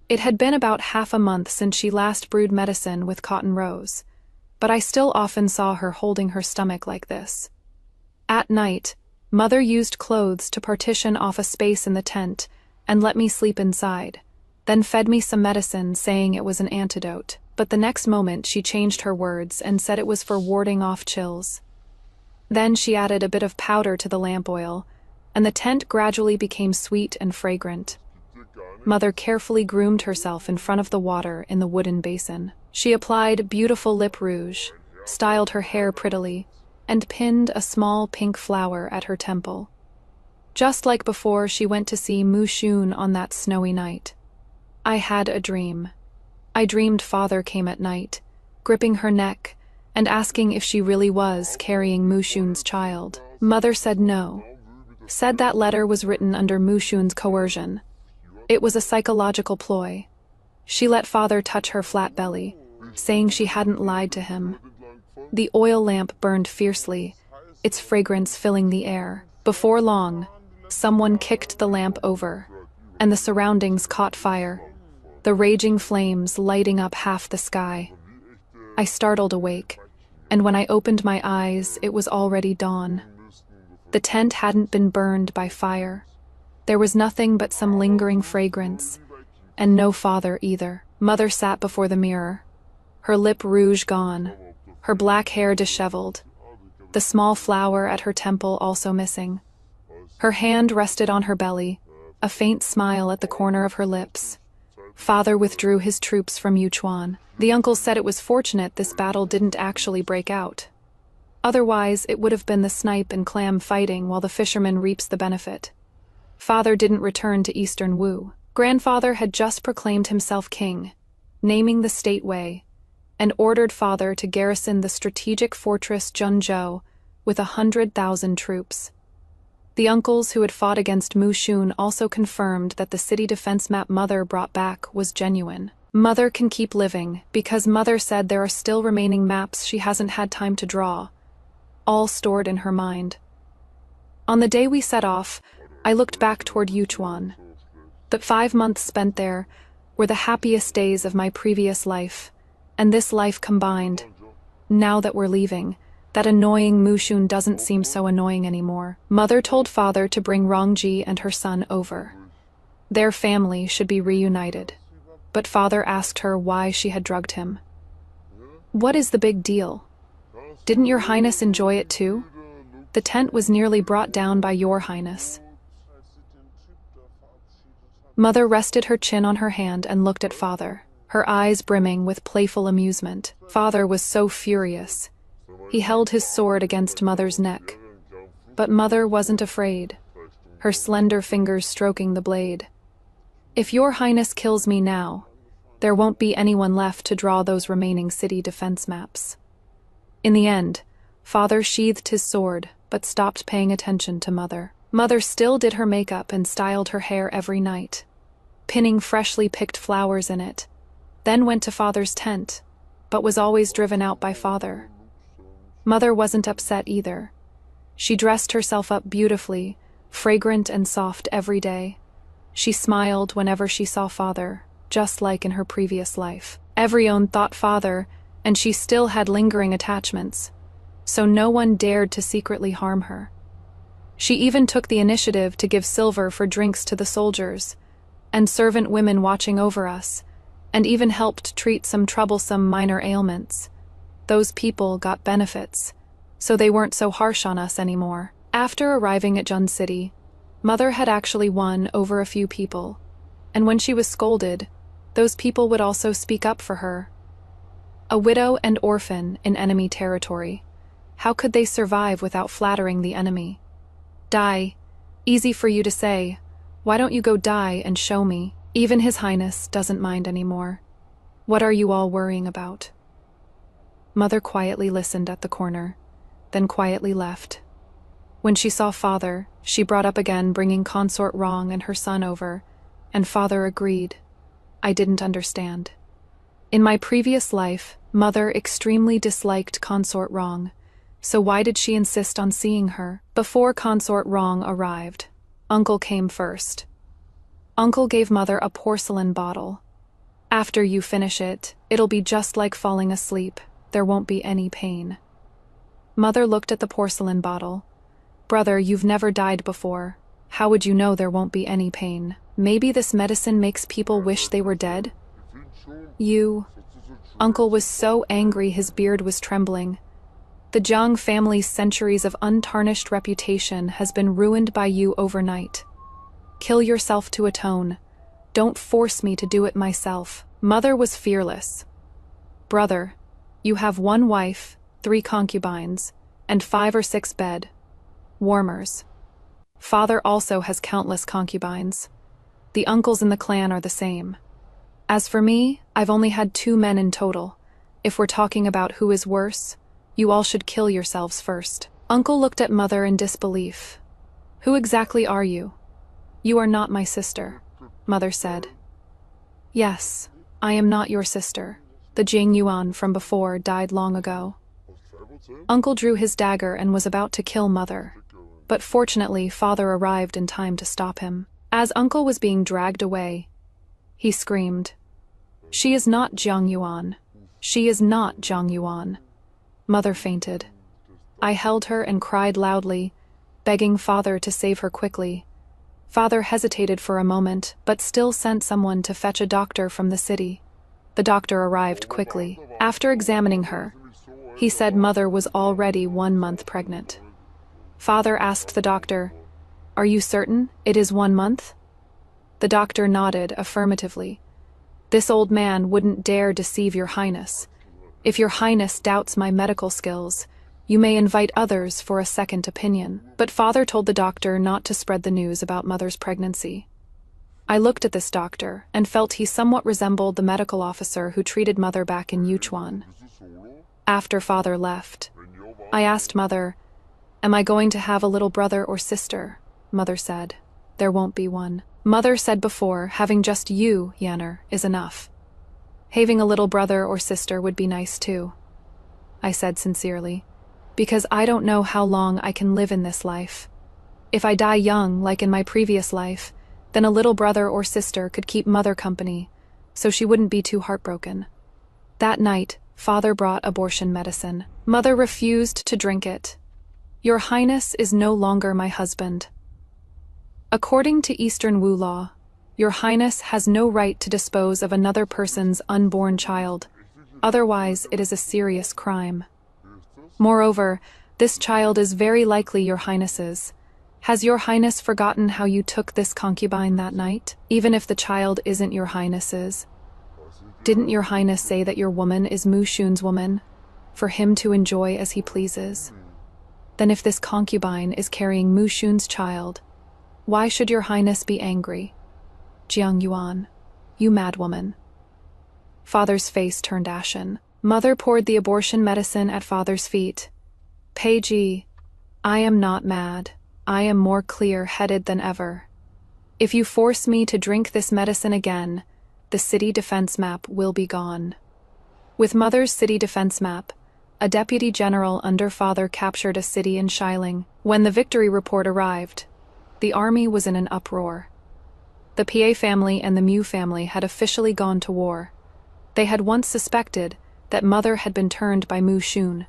It had been about half a month since she last brewed medicine with Cotton Rose, but I still often saw her holding her stomach like this. At night, Mother used clothes to partition off a space in the tent and let me sleep inside, then fed me some medicine saying it was an antidote. But the next moment she changed her words and said it was for warding off chills. Then she added a bit of powder to the lamp oil, and the tent gradually became sweet and fragrant. Mother carefully groomed herself in front of the water in the wooden basin. She applied beautiful lip rouge, styled her hair prettily, and pinned a small pink flower at her temple. Just like before she went to see Mu Shun on that snowy night. I had a dream. I dreamed Father came at night, gripping her neck and asking if she really was carrying Mu Shun's child. Mother said no. Said that letter was written under Mu Shun's coercion. It was a psychological ploy. She let Father touch her flat belly, saying she hadn't lied to him. The oil lamp burned fiercely, its fragrance filling the air. Before long, someone kicked the lamp over, and the surroundings caught fire, the raging flames lighting up half the sky. I startled awake, and when I opened my eyes, it was already dawn. The tent hadn't been burned by fire. There was nothing but some lingering fragrance, and no Father either. Mother sat before the mirror, her lip rouge gone, her black hair disheveled, the small flower at her temple also missing. Her hand rested on her belly, a faint smile at the corner of her lips. Father withdrew his troops from Yuchuan. The uncles said it was fortunate this battle didn't actually break out. Otherwise, it would have been the snipe and clam fighting while the fisherman reaps the benefit. Father didn't return to Eastern Wu. Grandfather had just proclaimed himself king, naming the state Wei, and ordered Father to garrison the strategic fortress Junzhou with 100,000 troops. The uncles who had fought against Mu Shun also confirmed that the city defense map Mother brought back was genuine. Mother can keep living, because Mother said there are still remaining maps she hasn't had time to draw, all stored in her mind. On the day we set off, I looked back toward Yuchuan. The 5 months spent there were the happiest days of my previous life, and this life combined. Now that we're leaving, that annoying Mu Shun doesn't seem so annoying anymore. Mother told Father to bring Rongji and her son over. Their family should be reunited, but Father asked her why she had drugged him. "What is the big deal? Didn't your Highness enjoy it too? The tent was nearly brought down by your Highness." Mother rested her chin on her hand and looked at Father, her eyes brimming with playful amusement. Father was so furious. He held his sword against Mother's neck. But Mother wasn't afraid, her slender fingers stroking the blade. If your highness kills me now, there won't be anyone left to draw those remaining city defense maps. In the end, Father sheathed his sword, but stopped paying attention to Mother. Mother still did her makeup and styled her hair every night, pinning freshly picked flowers in it, then went to Father's tent, but was always driven out by Father. Mother wasn't upset either. She dressed herself up beautifully, fragrant and soft every day. She smiled whenever she saw Father, just like in her previous life. Everyone thought Father, and she still had lingering attachments, so no one dared to secretly harm her. She even took the initiative to give silver for drinks to the soldiers, and servant women watching over us, and even helped treat some troublesome minor ailments. Those people got benefits, so they weren't so harsh on us anymore. After arriving at Jun City, Mother had actually won over a few people, and when she was scolded, those people would also speak up for her. A widow and orphan in enemy territory. How could they survive without flattering the enemy? Die. Easy for you to say. Why don't you go die and show me? Even His Highness doesn't mind anymore. What are you all worrying about? Mother quietly listened at the corner, then quietly left. When she saw Father, she brought up again bringing Consort Rong and her son over, and Father agreed. I didn't understand. In my previous life, Mother extremely disliked Consort Rong, so why did she insist on seeing her? Before Consort Rong arrived, Uncle came first. Uncle gave Mother a porcelain bottle. After you finish it, it'll be just like falling asleep. There won't be any pain. Mother looked at the porcelain bottle. Brother, you've never died before. How would you know there won't be any pain? Maybe this medicine makes people wish they were dead? Uncle was so angry his beard was trembling. The Jiang family's centuries of untarnished reputation has been ruined by you overnight. Kill yourself to atone. Don't force me to do it myself. Mother was fearless. Brother, you have 1 wife, 3 concubines, and 5 or 6 bed warmers. Father also has countless concubines. The uncles in the clan are the same. As for me, I've only had 2 men in total. If we're talking about who is worse, you all should kill yourselves first. Uncle looked at Mother in disbelief. Who exactly are you? You are not my sister, Mother said. Yes, I am not your sister. The Jing Yuan from before died long ago. Uncle drew his dagger and was about to kill Mother, but fortunately Father arrived in time to stop him. As Uncle was being dragged away, he screamed, "She is not Jiang Yuan. She is not Jiang Yuan." Mother fainted. I held her and cried loudly, begging Father to save her quickly. Father hesitated for a moment, but still sent someone to fetch a doctor from the city. The doctor arrived quickly. After examining her, he said Mother was already 1 month pregnant. Father asked the doctor, "Are you certain it is 1 month?" The doctor nodded affirmatively. "This old man wouldn't dare deceive your highness. If your highness doubts my medical skills, you may invite others for a second opinion." But Father told the doctor not to spread the news about Mother's pregnancy. I looked at this doctor and felt he somewhat resembled the medical officer who treated Mother back in Yuchuan. After Father left, I asked Mother, "Am I going to have a little brother or sister?" Mother said, "There won't be one." Mother said before, having just you, Yanner, is enough. Having a little brother or sister would be nice too. I said sincerely, because I don't know how long I can live in this life. If I die young, like in my previous life, then a little brother or sister could keep Mother company, so she wouldn't be too heartbroken. That night, Father brought abortion medicine. Mother refused to drink it. "Your Highness is no longer my husband. According to Eastern Wu law, Your Highness has no right to dispose of another person's unborn child. Otherwise, it is a serious crime. Moreover, this child is very likely Your Highness's. Has Your Highness forgotten how you took this concubine that night? Even if the child isn't Your Highness's, didn't Your Highness say that your woman is Mu Shun's woman, for him to enjoy as he pleases?" Then if this concubine is carrying Mu Shun's child, why should your highness be angry? Jiang Yuan, you madwoman. Father's face turned ashen. Mother poured the abortion medicine at father's feet. Pei Ji, I am not mad. I am more clear-headed than ever. If you force me to drink this medicine again, the city defense map will be gone. With Mother's city defense map, a deputy general under father captured a city in Xiling. When the victory report arrived, the army was in an uproar. The PA family and the Mu family had officially gone to war. They had once suspected that Mother had been turned by Mu Shun,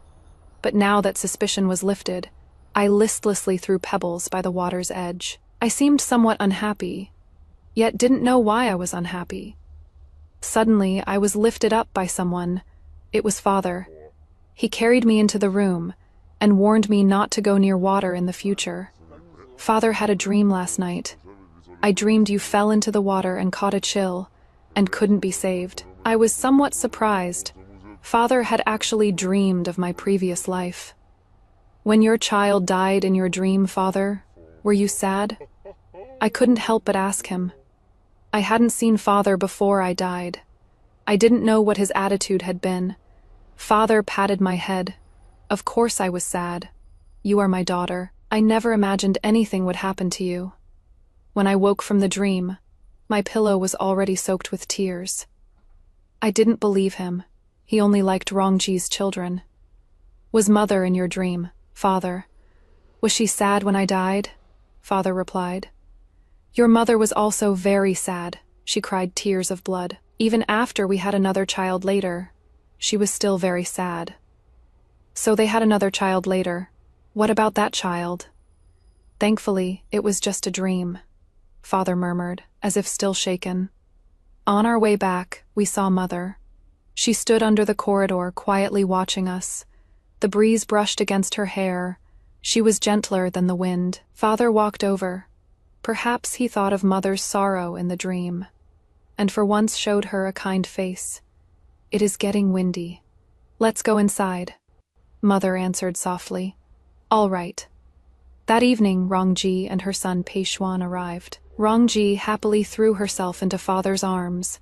but now that suspicion was lifted, I listlessly threw pebbles by the water's edge. I seemed somewhat unhappy, yet didn't know why I was unhappy. Suddenly, I was lifted up by someone. It was Father. He carried me into the room and warned me not to go near water in the future. Father had a dream last night. I dreamed you fell into the water and caught a chill and couldn't be saved. I was somewhat surprised. Father had actually dreamed of my previous life. When your child died in your dream, Father, were you sad? I couldn't help but ask him. I hadn't seen Father before I died. I didn't know what his attitude had been. Father patted my head. Of course I was sad. You are my daughter. I never imagined anything would happen to you. When I woke from the dream, my pillow was already soaked with tears. I didn't believe him. He only liked Rongji's children. Was Mother in your dream, Father? Was she sad when I died? Father replied. Your mother was also very sad. She cried tears of blood. Even after we had another child later, she was still very sad. So they had another child later. What about that child? Thankfully, it was just a dream, Father murmured, as if still shaken. On our way back, we saw Mother. She stood under the corridor, quietly watching us. The breeze brushed against her hair. She was gentler than the wind. Father walked over. Perhaps he thought of Mother's sorrow in the dream, and for once showed her a kind face. It is getting windy. Let's go inside, Mother answered softly. All right. That evening, Rongji and her son Peishuan arrived. Rongji happily threw herself into Father's arms,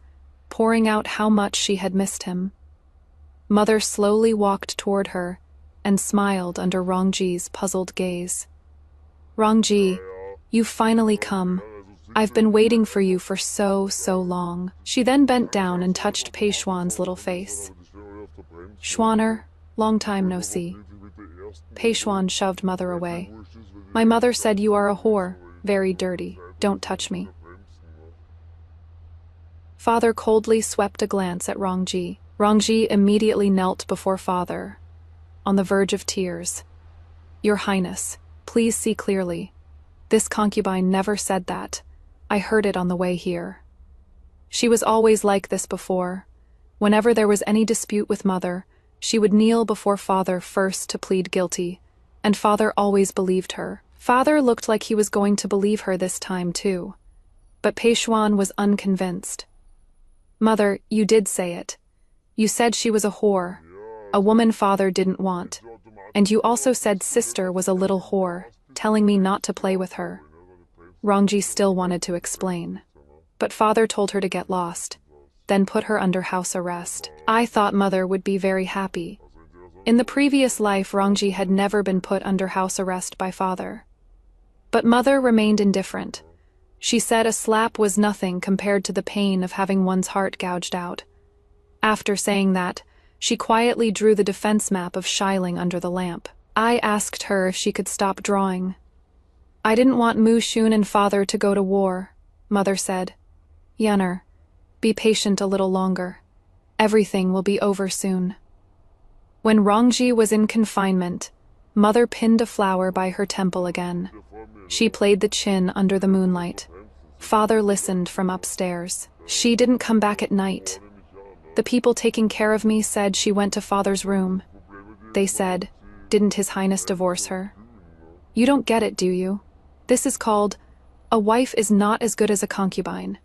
pouring out how much she had missed him. Mother slowly walked toward her and smiled under Rongji's puzzled gaze. Rongji, you've finally come. I've been waiting for you for so long. She then bent down and touched Peishuan's little face. Schwaner, long time no see. Peishuan shoved Mother away. My mother said you are a whore, very dirty. Don't touch me. Father coldly swept a glance at Rongji. Rongji immediately knelt before Father, on the verge of tears. Your Highness, please see clearly. This concubine never said that. I heard it on the way here. She was always like this before. Whenever there was any dispute with Mother, she would kneel before Father first to plead guilty, and Father always believed her. Father looked like he was going to believe her this time too, but Peishuan was unconvinced. Mother, you did say it. You said she was a whore, a woman Father didn't want, and you also said sister was a little whore, telling me not to play with her. Rongji still wanted to explain, but Father told her to get lost, then put her under house arrest. I thought Mother would be very happy. In the previous life, Rongji had never been put under house arrest by Father. But Mother remained indifferent. She said a slap was nothing compared to the pain of having one's heart gouged out. After saying that, she quietly drew the defense map of Xiling under the lamp. I asked her if she could stop drawing. I didn't want Mu Shun and Father to go to war, Mother said. Yenner, be patient a little longer. Everything will be over soon. When Rongji was in confinement, Mother pinned a flower by her temple again. She played the chin under the moonlight. Father listened from upstairs. She didn't come back at night. The people taking care of me said she went to Father's room. They said, didn't His Highness divorce her? You don't get it, do you? This is called, a wife is not as good as a concubine.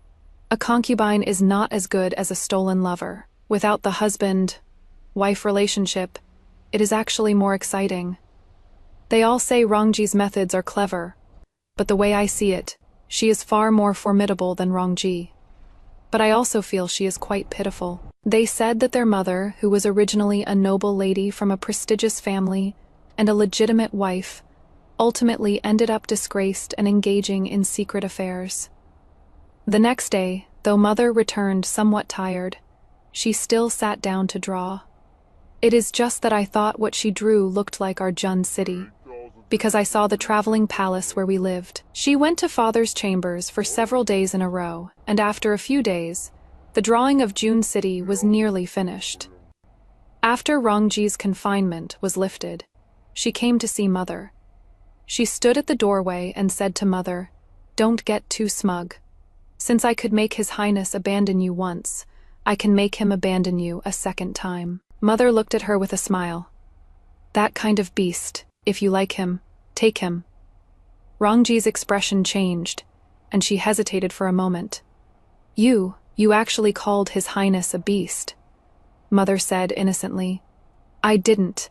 A concubine is not as good as a stolen lover. Without the husband-wife relationship, it is actually more exciting. They all say Rongji's methods are clever, but the way I see it, she is far more formidable than Rongji. But I also feel she is quite pitiful. They said that their mother, who was originally a noble lady from a prestigious family and a legitimate wife, ultimately ended up disgraced and engaging in secret affairs. The next day, though mother returned somewhat tired, she still sat down to draw. It is just that I thought what she drew looked like our Jun city, because I saw the traveling palace where we lived. She went to father's chambers for several days in a row, and after a few days, the drawing of Jun City was nearly finished. After Rongji's confinement was lifted, she came to see mother. She stood at the doorway and said to mother, "Don't get too smug. Since I could make His Highness abandon you once, I can make him abandon you a second time." Mother looked at her with a smile. "That kind of beast. If you like him, take him." Rongji's expression changed, and she hesitated for a moment. You actually called His Highness a beast," Mother said innocently. "I didn't.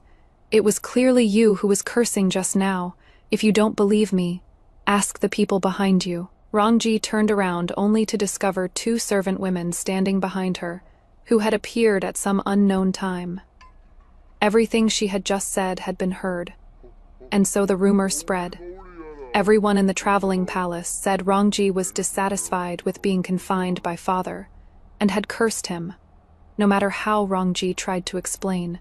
It was clearly you who was cursing just now. If you don't believe me, ask the people behind you." Rongji turned around only to discover two servant women standing behind her, who had appeared at some unknown time. Everything she had just said had been heard, and so the rumor spread. Everyone in the traveling palace said Rongji was dissatisfied with being confined by father, and had cursed him. No matter how Rongji tried to explain,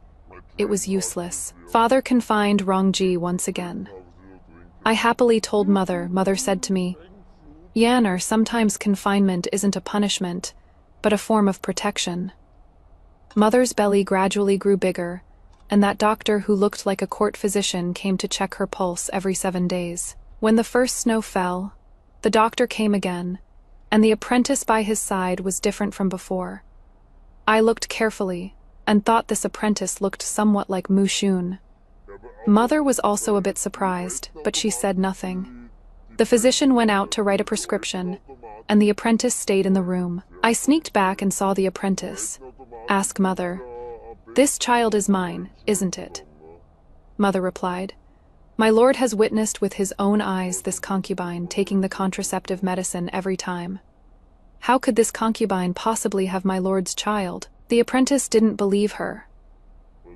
it was useless. Father confined Rongji once again. I happily told mother. Mother said to me, "Yaner, sometimes confinement isn't a punishment, but a form of protection." Mother's belly gradually grew bigger, and that doctor who looked like a court physician came to check her pulse every 7 days. When the first snow fell, the doctor came again, and the apprentice by his side was different from before. I looked carefully, and thought this apprentice looked somewhat like Mu Shun. Mother was also a bit surprised, but she said nothing. The physician went out to write a prescription, and the apprentice stayed in the room. I sneaked back and saw the apprentice ask mother, "This child is mine, isn't it?" Mother replied, "My lord has witnessed with his own eyes this concubine taking the contraceptive medicine every time. How could this concubine possibly have my lord's child?" The apprentice didn't believe her.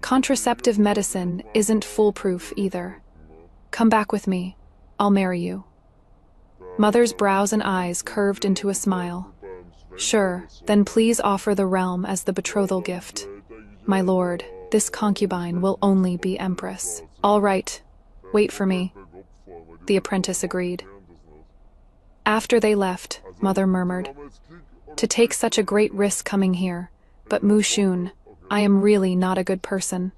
"Contraceptive medicine isn't foolproof either. Come back with me. I'll marry you." Mother's brows and eyes curved into a smile. "Sure, then please offer the realm as the betrothal gift. My lord, this concubine will only be empress." "All right, wait for me," the apprentice agreed. After they left, mother murmured, "To take such a great risk coming here, but Mu Shun, I am really not a good person."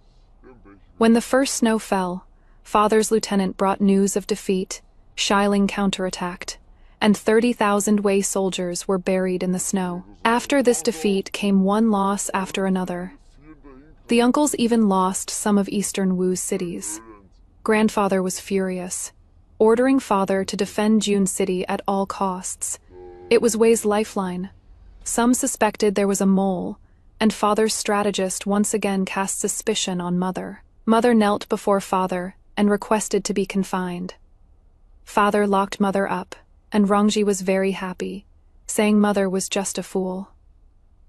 When the first snow fell, father's lieutenant brought news of defeat. Shiling counterattacked, and 30,000 Wei soldiers were buried in the snow. After this defeat came one loss after another. The uncles even lost some of eastern Wu's cities. Grandfather was furious, ordering father to defend Jun City at all costs. It was Wei's lifeline. Some suspected there was a mole, and father's strategist once again cast suspicion on mother. Mother knelt before father and requested to be confined. Father locked mother up, and Rongji was very happy, saying mother was just a fool.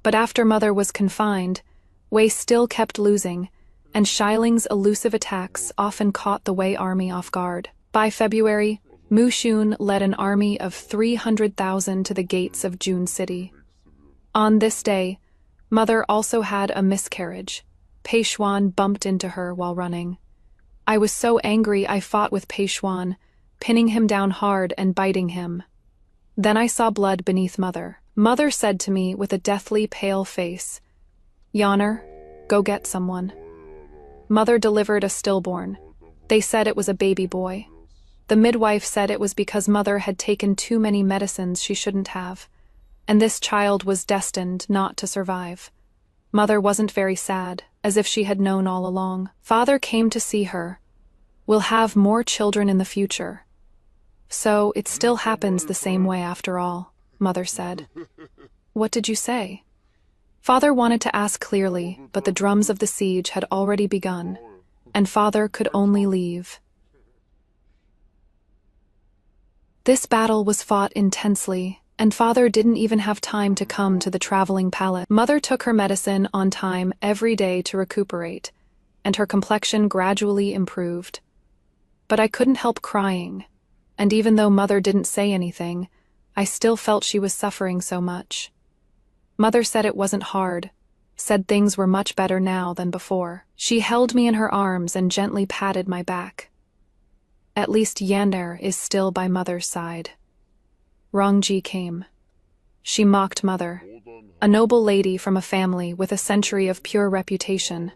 But after mother was confined, Wei still kept losing, and Shiling's elusive attacks often caught the Wei army off guard. By February, Mu Shun led an army of 300,000 to the gates of Jun City. On this day, mother also had a miscarriage. Pei Xuan bumped into her while running. I was so angry I fought with Pei Xuan, pinning him down hard and biting him. Then I saw blood beneath mother. Mother said to me with a deathly pale face, "Yaner, go get someone." Mother delivered a stillborn. They said it was a baby boy. The midwife said it was because mother had taken too many medicines she shouldn't have, and this child was destined not to survive. Mother wasn't very sad, as if she had known all along. Father came to see her. "We'll have more children in the future." "So it still happens the same way after all," mother said. "What did you say?" Father wanted to ask clearly, but the drums of the siege had already begun, and father could only leave. This battle was fought intensely, and father didn't even have time to come to the traveling palace. Mother took her medicine on time every day to recuperate, and her complexion gradually improved. But I couldn't help crying, and even though mother didn't say anything, I still felt she was suffering so much. Mother said it wasn't hard, said things were much better now than before. She held me in her arms and gently patted my back. At least Yaner is still by mother's side. Rongji came. She mocked mother, a noble lady from a family with a century of pure reputation,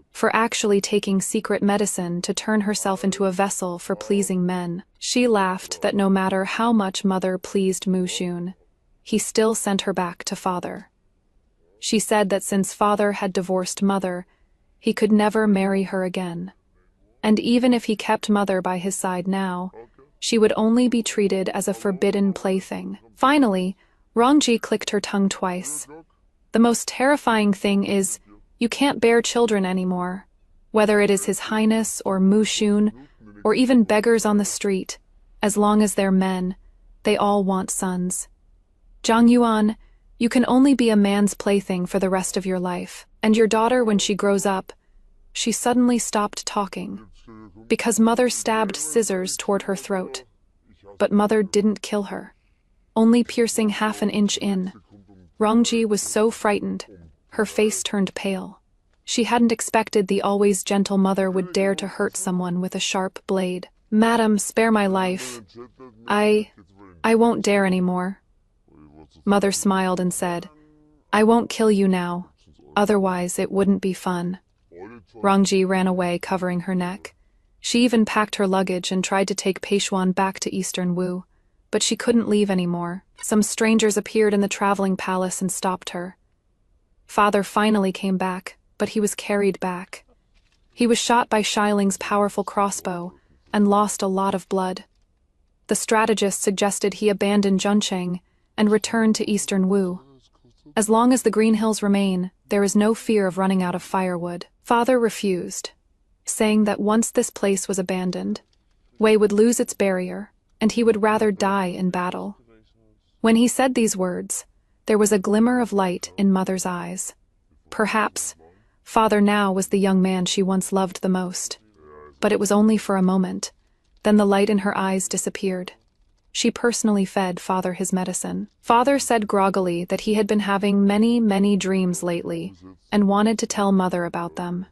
for actually taking secret medicine to turn herself into a vessel for pleasing men. She laughed that no matter how much mother pleased Mushun, he still sent her back to father. She said that since father had divorced mother, he could never marry her again. And even if he kept mother by his side now, she would only be treated as a forbidden plaything. Finally, Rongji clicked her tongue twice. The most terrifying thing is, you can't bear children anymore, whether it is His Highness or Mushun, or even beggars on the street. As long as they're men, they all want sons. Zhang Yuan, you can only be a man's plaything for the rest of your life. And your daughter, when she grows up, she suddenly stopped talking, because mother stabbed scissors toward her throat. But mother didn't kill her, only piercing half an inch in. Rongji was so frightened, her face turned pale. She hadn't expected the always gentle mother would dare to hurt someone with a sharp blade. Madam, spare my life. I won't dare anymore. Mother smiled and said, I won't kill you now, otherwise it wouldn't be fun. Rongji ran away, covering her neck. She even packed her luggage and tried to take Peishuan back to Eastern Wu, but she couldn't leave anymore. Some strangers appeared in the traveling palace and stopped her. Father finally came back, but he was carried back. He was shot by Shiling's powerful crossbow and lost a lot of blood. The strategist suggested he abandon Zhongcheng and return to Eastern Wu. As long as the Green Hills remain, there is no fear of running out of firewood. Father refused, saying that once this place was abandoned, Wei would lose its barrier, and he would rather die in battle. When he said these words, there was a glimmer of light in mother's eyes. Perhaps father now was the young man she once loved the most. But it was only for a moment. Then the light in her eyes disappeared. She personally fed father his medicine. Father said groggily that he had been having many dreams lately and wanted to tell mother about them.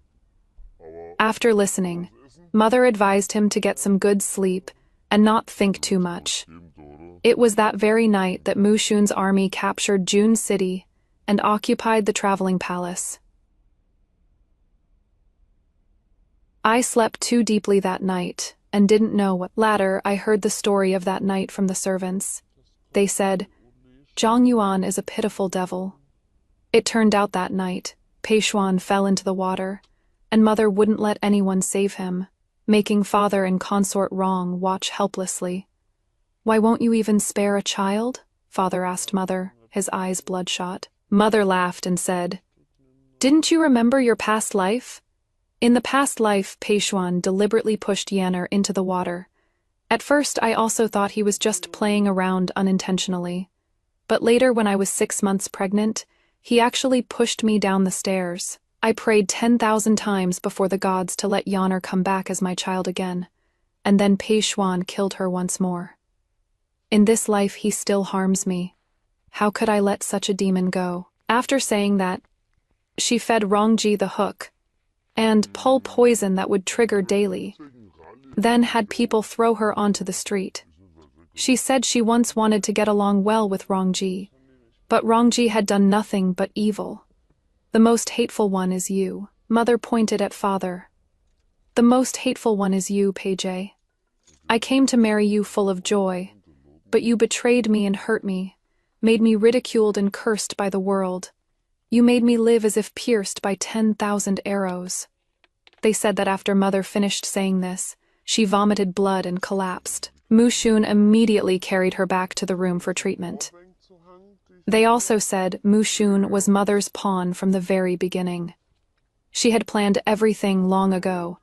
After listening, mother advised him to get some good sleep and not think too much. It was that very night that Mushun's army captured Jun City and occupied the traveling palace. I slept too deeply that night and didn't know what. Later, I heard the story of that night from the servants. They said, Zhang Yuan is a pitiful devil. It turned out that night, Peishuan fell into the water, and mother wouldn't let anyone save him, making father and consort Rong watch helplessly. Why won't you even spare a child? Father asked mother, his eyes bloodshot. Mother laughed and said, Didn't you remember your past life? In the past life, Peishuan deliberately pushed Yaner into the water. At first, I also thought he was just playing around unintentionally. But later, when I was 6 months pregnant, he actually pushed me down the stairs. I prayed 10,000 times before the gods to let Yaner come back as my child again, and then Peishuan killed her once more. In this life, he still harms me. How could I let such a demon go? After saying that, she fed Rongji the hook, and pull poison that would trigger daily, then had people throw her onto the street. She said she once wanted to get along well with Rongji, but Rongji had done nothing but evil. The most hateful one is you. Mother pointed at father. The most hateful one is you, Peijie. I came to marry you full of joy, but you betrayed me and hurt me, made me ridiculed and cursed by the world. You made me live as if pierced by 10,000 arrows. They said that after mother finished saying this, she vomited blood and collapsed. Mushun immediately carried her back to the room for treatment. They also said Mushun was mother's pawn from the very beginning. She had planned everything long ago.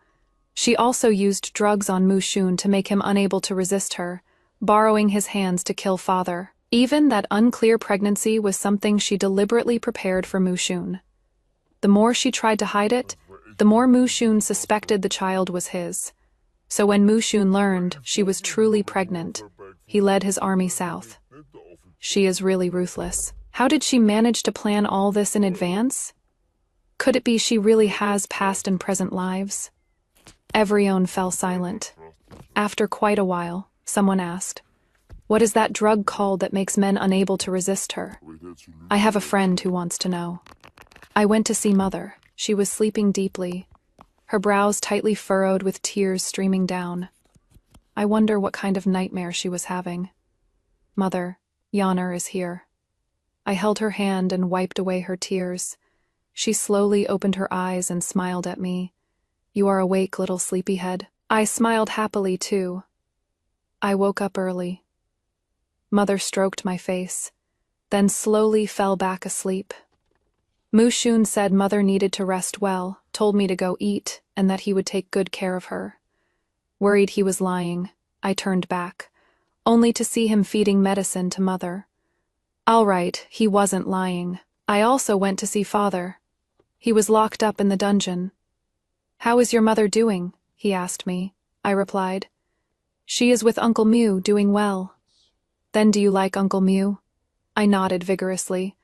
She also used drugs on Mushun to make him unable to resist her, borrowing his hands to kill father. Even that unclear pregnancy was something she deliberately prepared for Mushun. The more she tried to hide it, the more Mushun suspected the child was his. So when Mushun learned she was truly pregnant, he led his army south. She is really ruthless. How did she manage to plan all this in advance? Could it be she really has past and present lives? Everyone fell silent. After quite a while, someone asked, "What is that drug called that makes men unable to resist her?" "I have a friend who wants to know." I went to see Mother. She was sleeping deeply, her brows tightly furrowed with tears streaming down. I wonder what kind of nightmare she was having. "Mother, Yonner is here." I held her hand and wiped away her tears. She slowly opened her eyes and smiled at me. "You are awake, little sleepyhead." I smiled happily, too. I woke up early. Mother stroked my face, then slowly fell back asleep. Mushun said Mother needed to rest well, told me to go eat, and that he would take good care of her. Worried he was lying, I turned back, only to see him feeding medicine to Mother. All right, he wasn't lying. I also went to see Father. He was locked up in the dungeon. "How is your mother doing?" he asked me. I replied, "She is with Uncle Mew, doing well." "Then do you like Uncle Mew?" I nodded vigorously.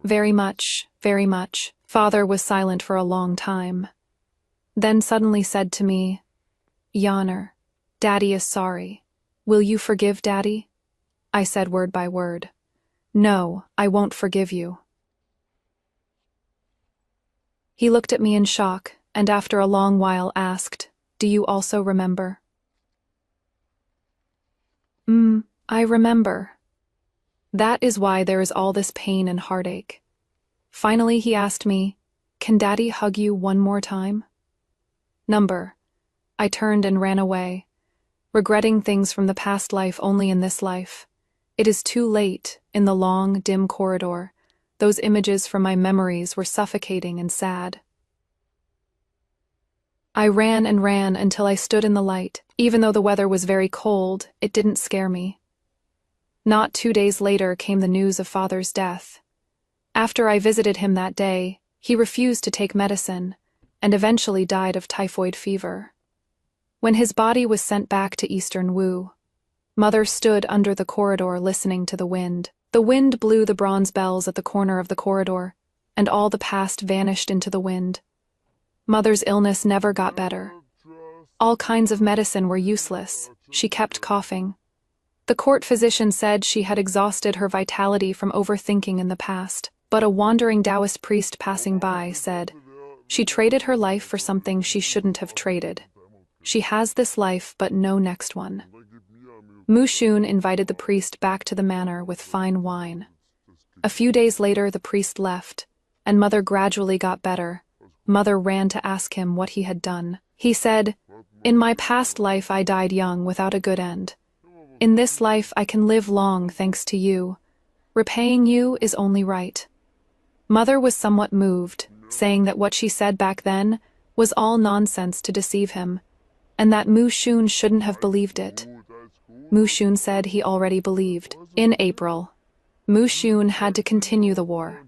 Very much, very much." Father was silent for a long time. Then suddenly said to me, "Yonner, Daddy is sorry. Will you forgive Daddy?" I said word by word, "No, I won't forgive you." He looked at me in shock, and after a long while asked, "Do you also remember?" I remember. That is why there is all this pain and heartache." Finally he asked me, "Can Daddy hug you one more time?" Number. I turned and ran away, regretting things from the past life only in this life. It is too late, in the long, dim corridor. Those images from my memories were suffocating and sad. I ran and ran until I stood in the light. Even though the weather was very cold, it didn't scare me. Not 2 days later came the news of Father's death. After I visited him that day, he refused to take medicine, and eventually died of typhoid fever. When his body was sent back to Eastern Wu, Mother stood under the corridor listening to the wind. The wind blew the bronze bells at the corner of the corridor, and all the past vanished into the wind. Mother's illness never got better. All kinds of medicine were useless. She kept coughing. The court physician said she had exhausted her vitality from overthinking in the past, but a wandering Taoist priest passing by said, "She traded her life for something she shouldn't have traded. She has this life but no next one." Mushun invited the priest back to the manor with fine wine. A few days later the priest left, and Mother gradually got better. Mother ran to ask him what he had done. He said, "In my past life I died young without a good end. In this life I can live long thanks to you. Repaying you is only right." Mother was somewhat moved, saying that what she said back then was all nonsense to deceive him, and that Mushun shouldn't have believed it. Mushun said he already believed. In April, Mushun had to continue the war.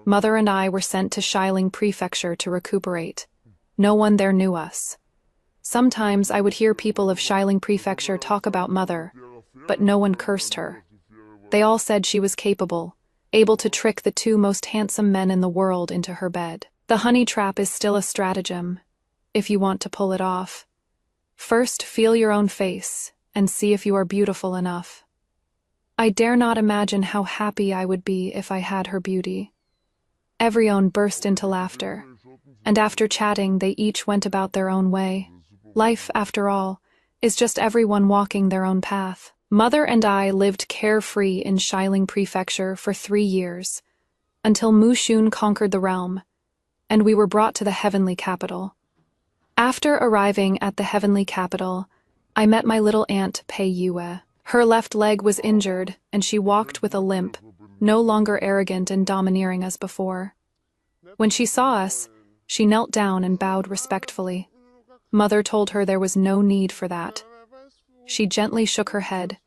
Mother and I were sent to Xiling Prefecture to recuperate. No one there knew us. Sometimes I would hear people of Xiling Prefecture talk about Mother, but no one cursed her. They all said she was capable, able to trick the 2 most handsome men in the world into her bed. The honey trap is still a stratagem, if you want to pull it off. First, feel your own face, and see if you are beautiful enough. I dare not imagine how happy I would be if I had her beauty. Everyone burst into laughter, and after chatting they each went about their own way. Life, after all, is just everyone walking their own path. Mother and I lived carefree in Xiling Prefecture for 3 years, until Mushun conquered the realm, and we were brought to the heavenly capital. After arriving at the heavenly capital, I met my little aunt Pei Yue. Her left leg was injured, and she walked with a limp, no longer arrogant and domineering as before. When she saw us, she knelt down and bowed respectfully. Mother told her there was no need for that. She gently shook her head,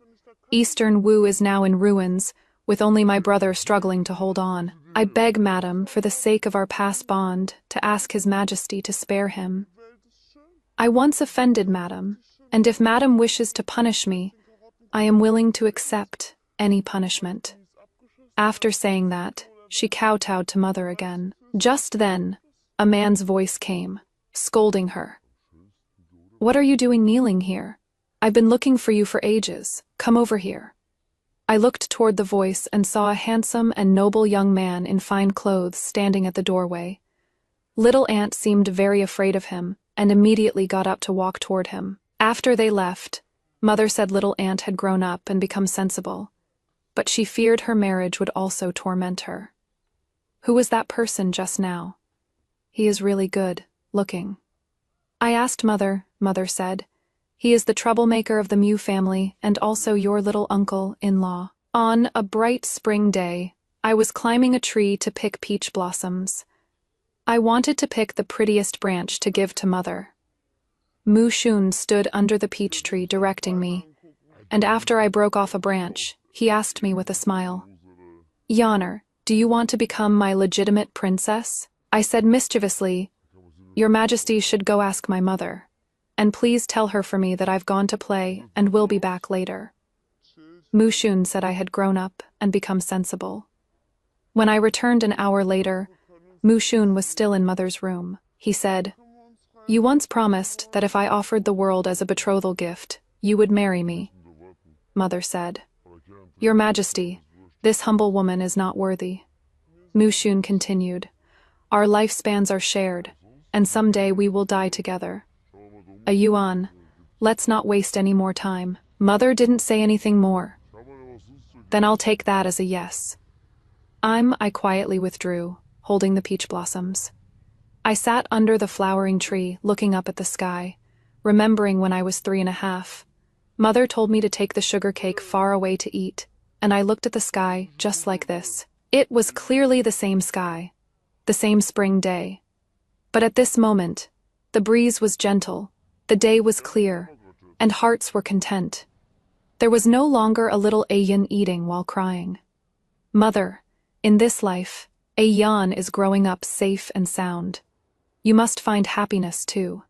Eastern Wu is now in ruins, with only my brother struggling to hold on. I beg, madam, for the sake of our past bond, to ask His Majesty to spare him. I once offended madam, and if madam wishes to punish me, I am willing to accept any punishment. After saying that, she kowtowed to mother again. Just then, a man's voice came, scolding her. "What are you doing kneeling here? I've been looking for you for ages. Come over here." I looked toward the voice and saw a handsome and noble young man in fine clothes standing at the doorway. Little Aunt seemed very afraid of him and immediately got up to walk toward him. After they left, Mother said Little Aunt had grown up and become sensible, but she feared her marriage would also torment her. Who was that person just now? He is really good looking. I asked Mother. Mother said, "He is the troublemaker of the Mew family and also your little uncle-in-law." On a bright spring day, I was climbing a tree to pick peach blossoms. I wanted to pick the prettiest branch to give to Mother. Mu Shun stood under the peach tree directing me, and after I broke off a branch, he asked me with a smile, "Yonner, do you want to become my legitimate princess?" I said mischievously, "Your Majesty should go ask my mother, and please tell her for me that I've gone to play and will be back later." Mu Shun said I had grown up and become sensible. When I returned an hour later, Mu Shun was still in Mother's room. He said, "You once promised that if I offered the world as a betrothal gift, you would marry me." Mother said, "Your Majesty, this humble woman is not worthy." Mu Shun continued, "Our lifespans are shared, and someday we will die together. A Yuan, let's not waste any more time." Mother didn't say anything more. "Then I'll take that as a yes." I quietly withdrew, holding the peach blossoms. I sat under the flowering tree, looking up at the sky, remembering when I was 3.5. Mother told me to take the sugar cake far away to eat, and I looked at the sky just like this. It was clearly the same sky, the same spring day. But at this moment, the breeze was gentle, the day was clear, and hearts were content. There was no longer a little Ayan eating while crying. Mother, in this life, Ayan is growing up safe and sound. You must find happiness too.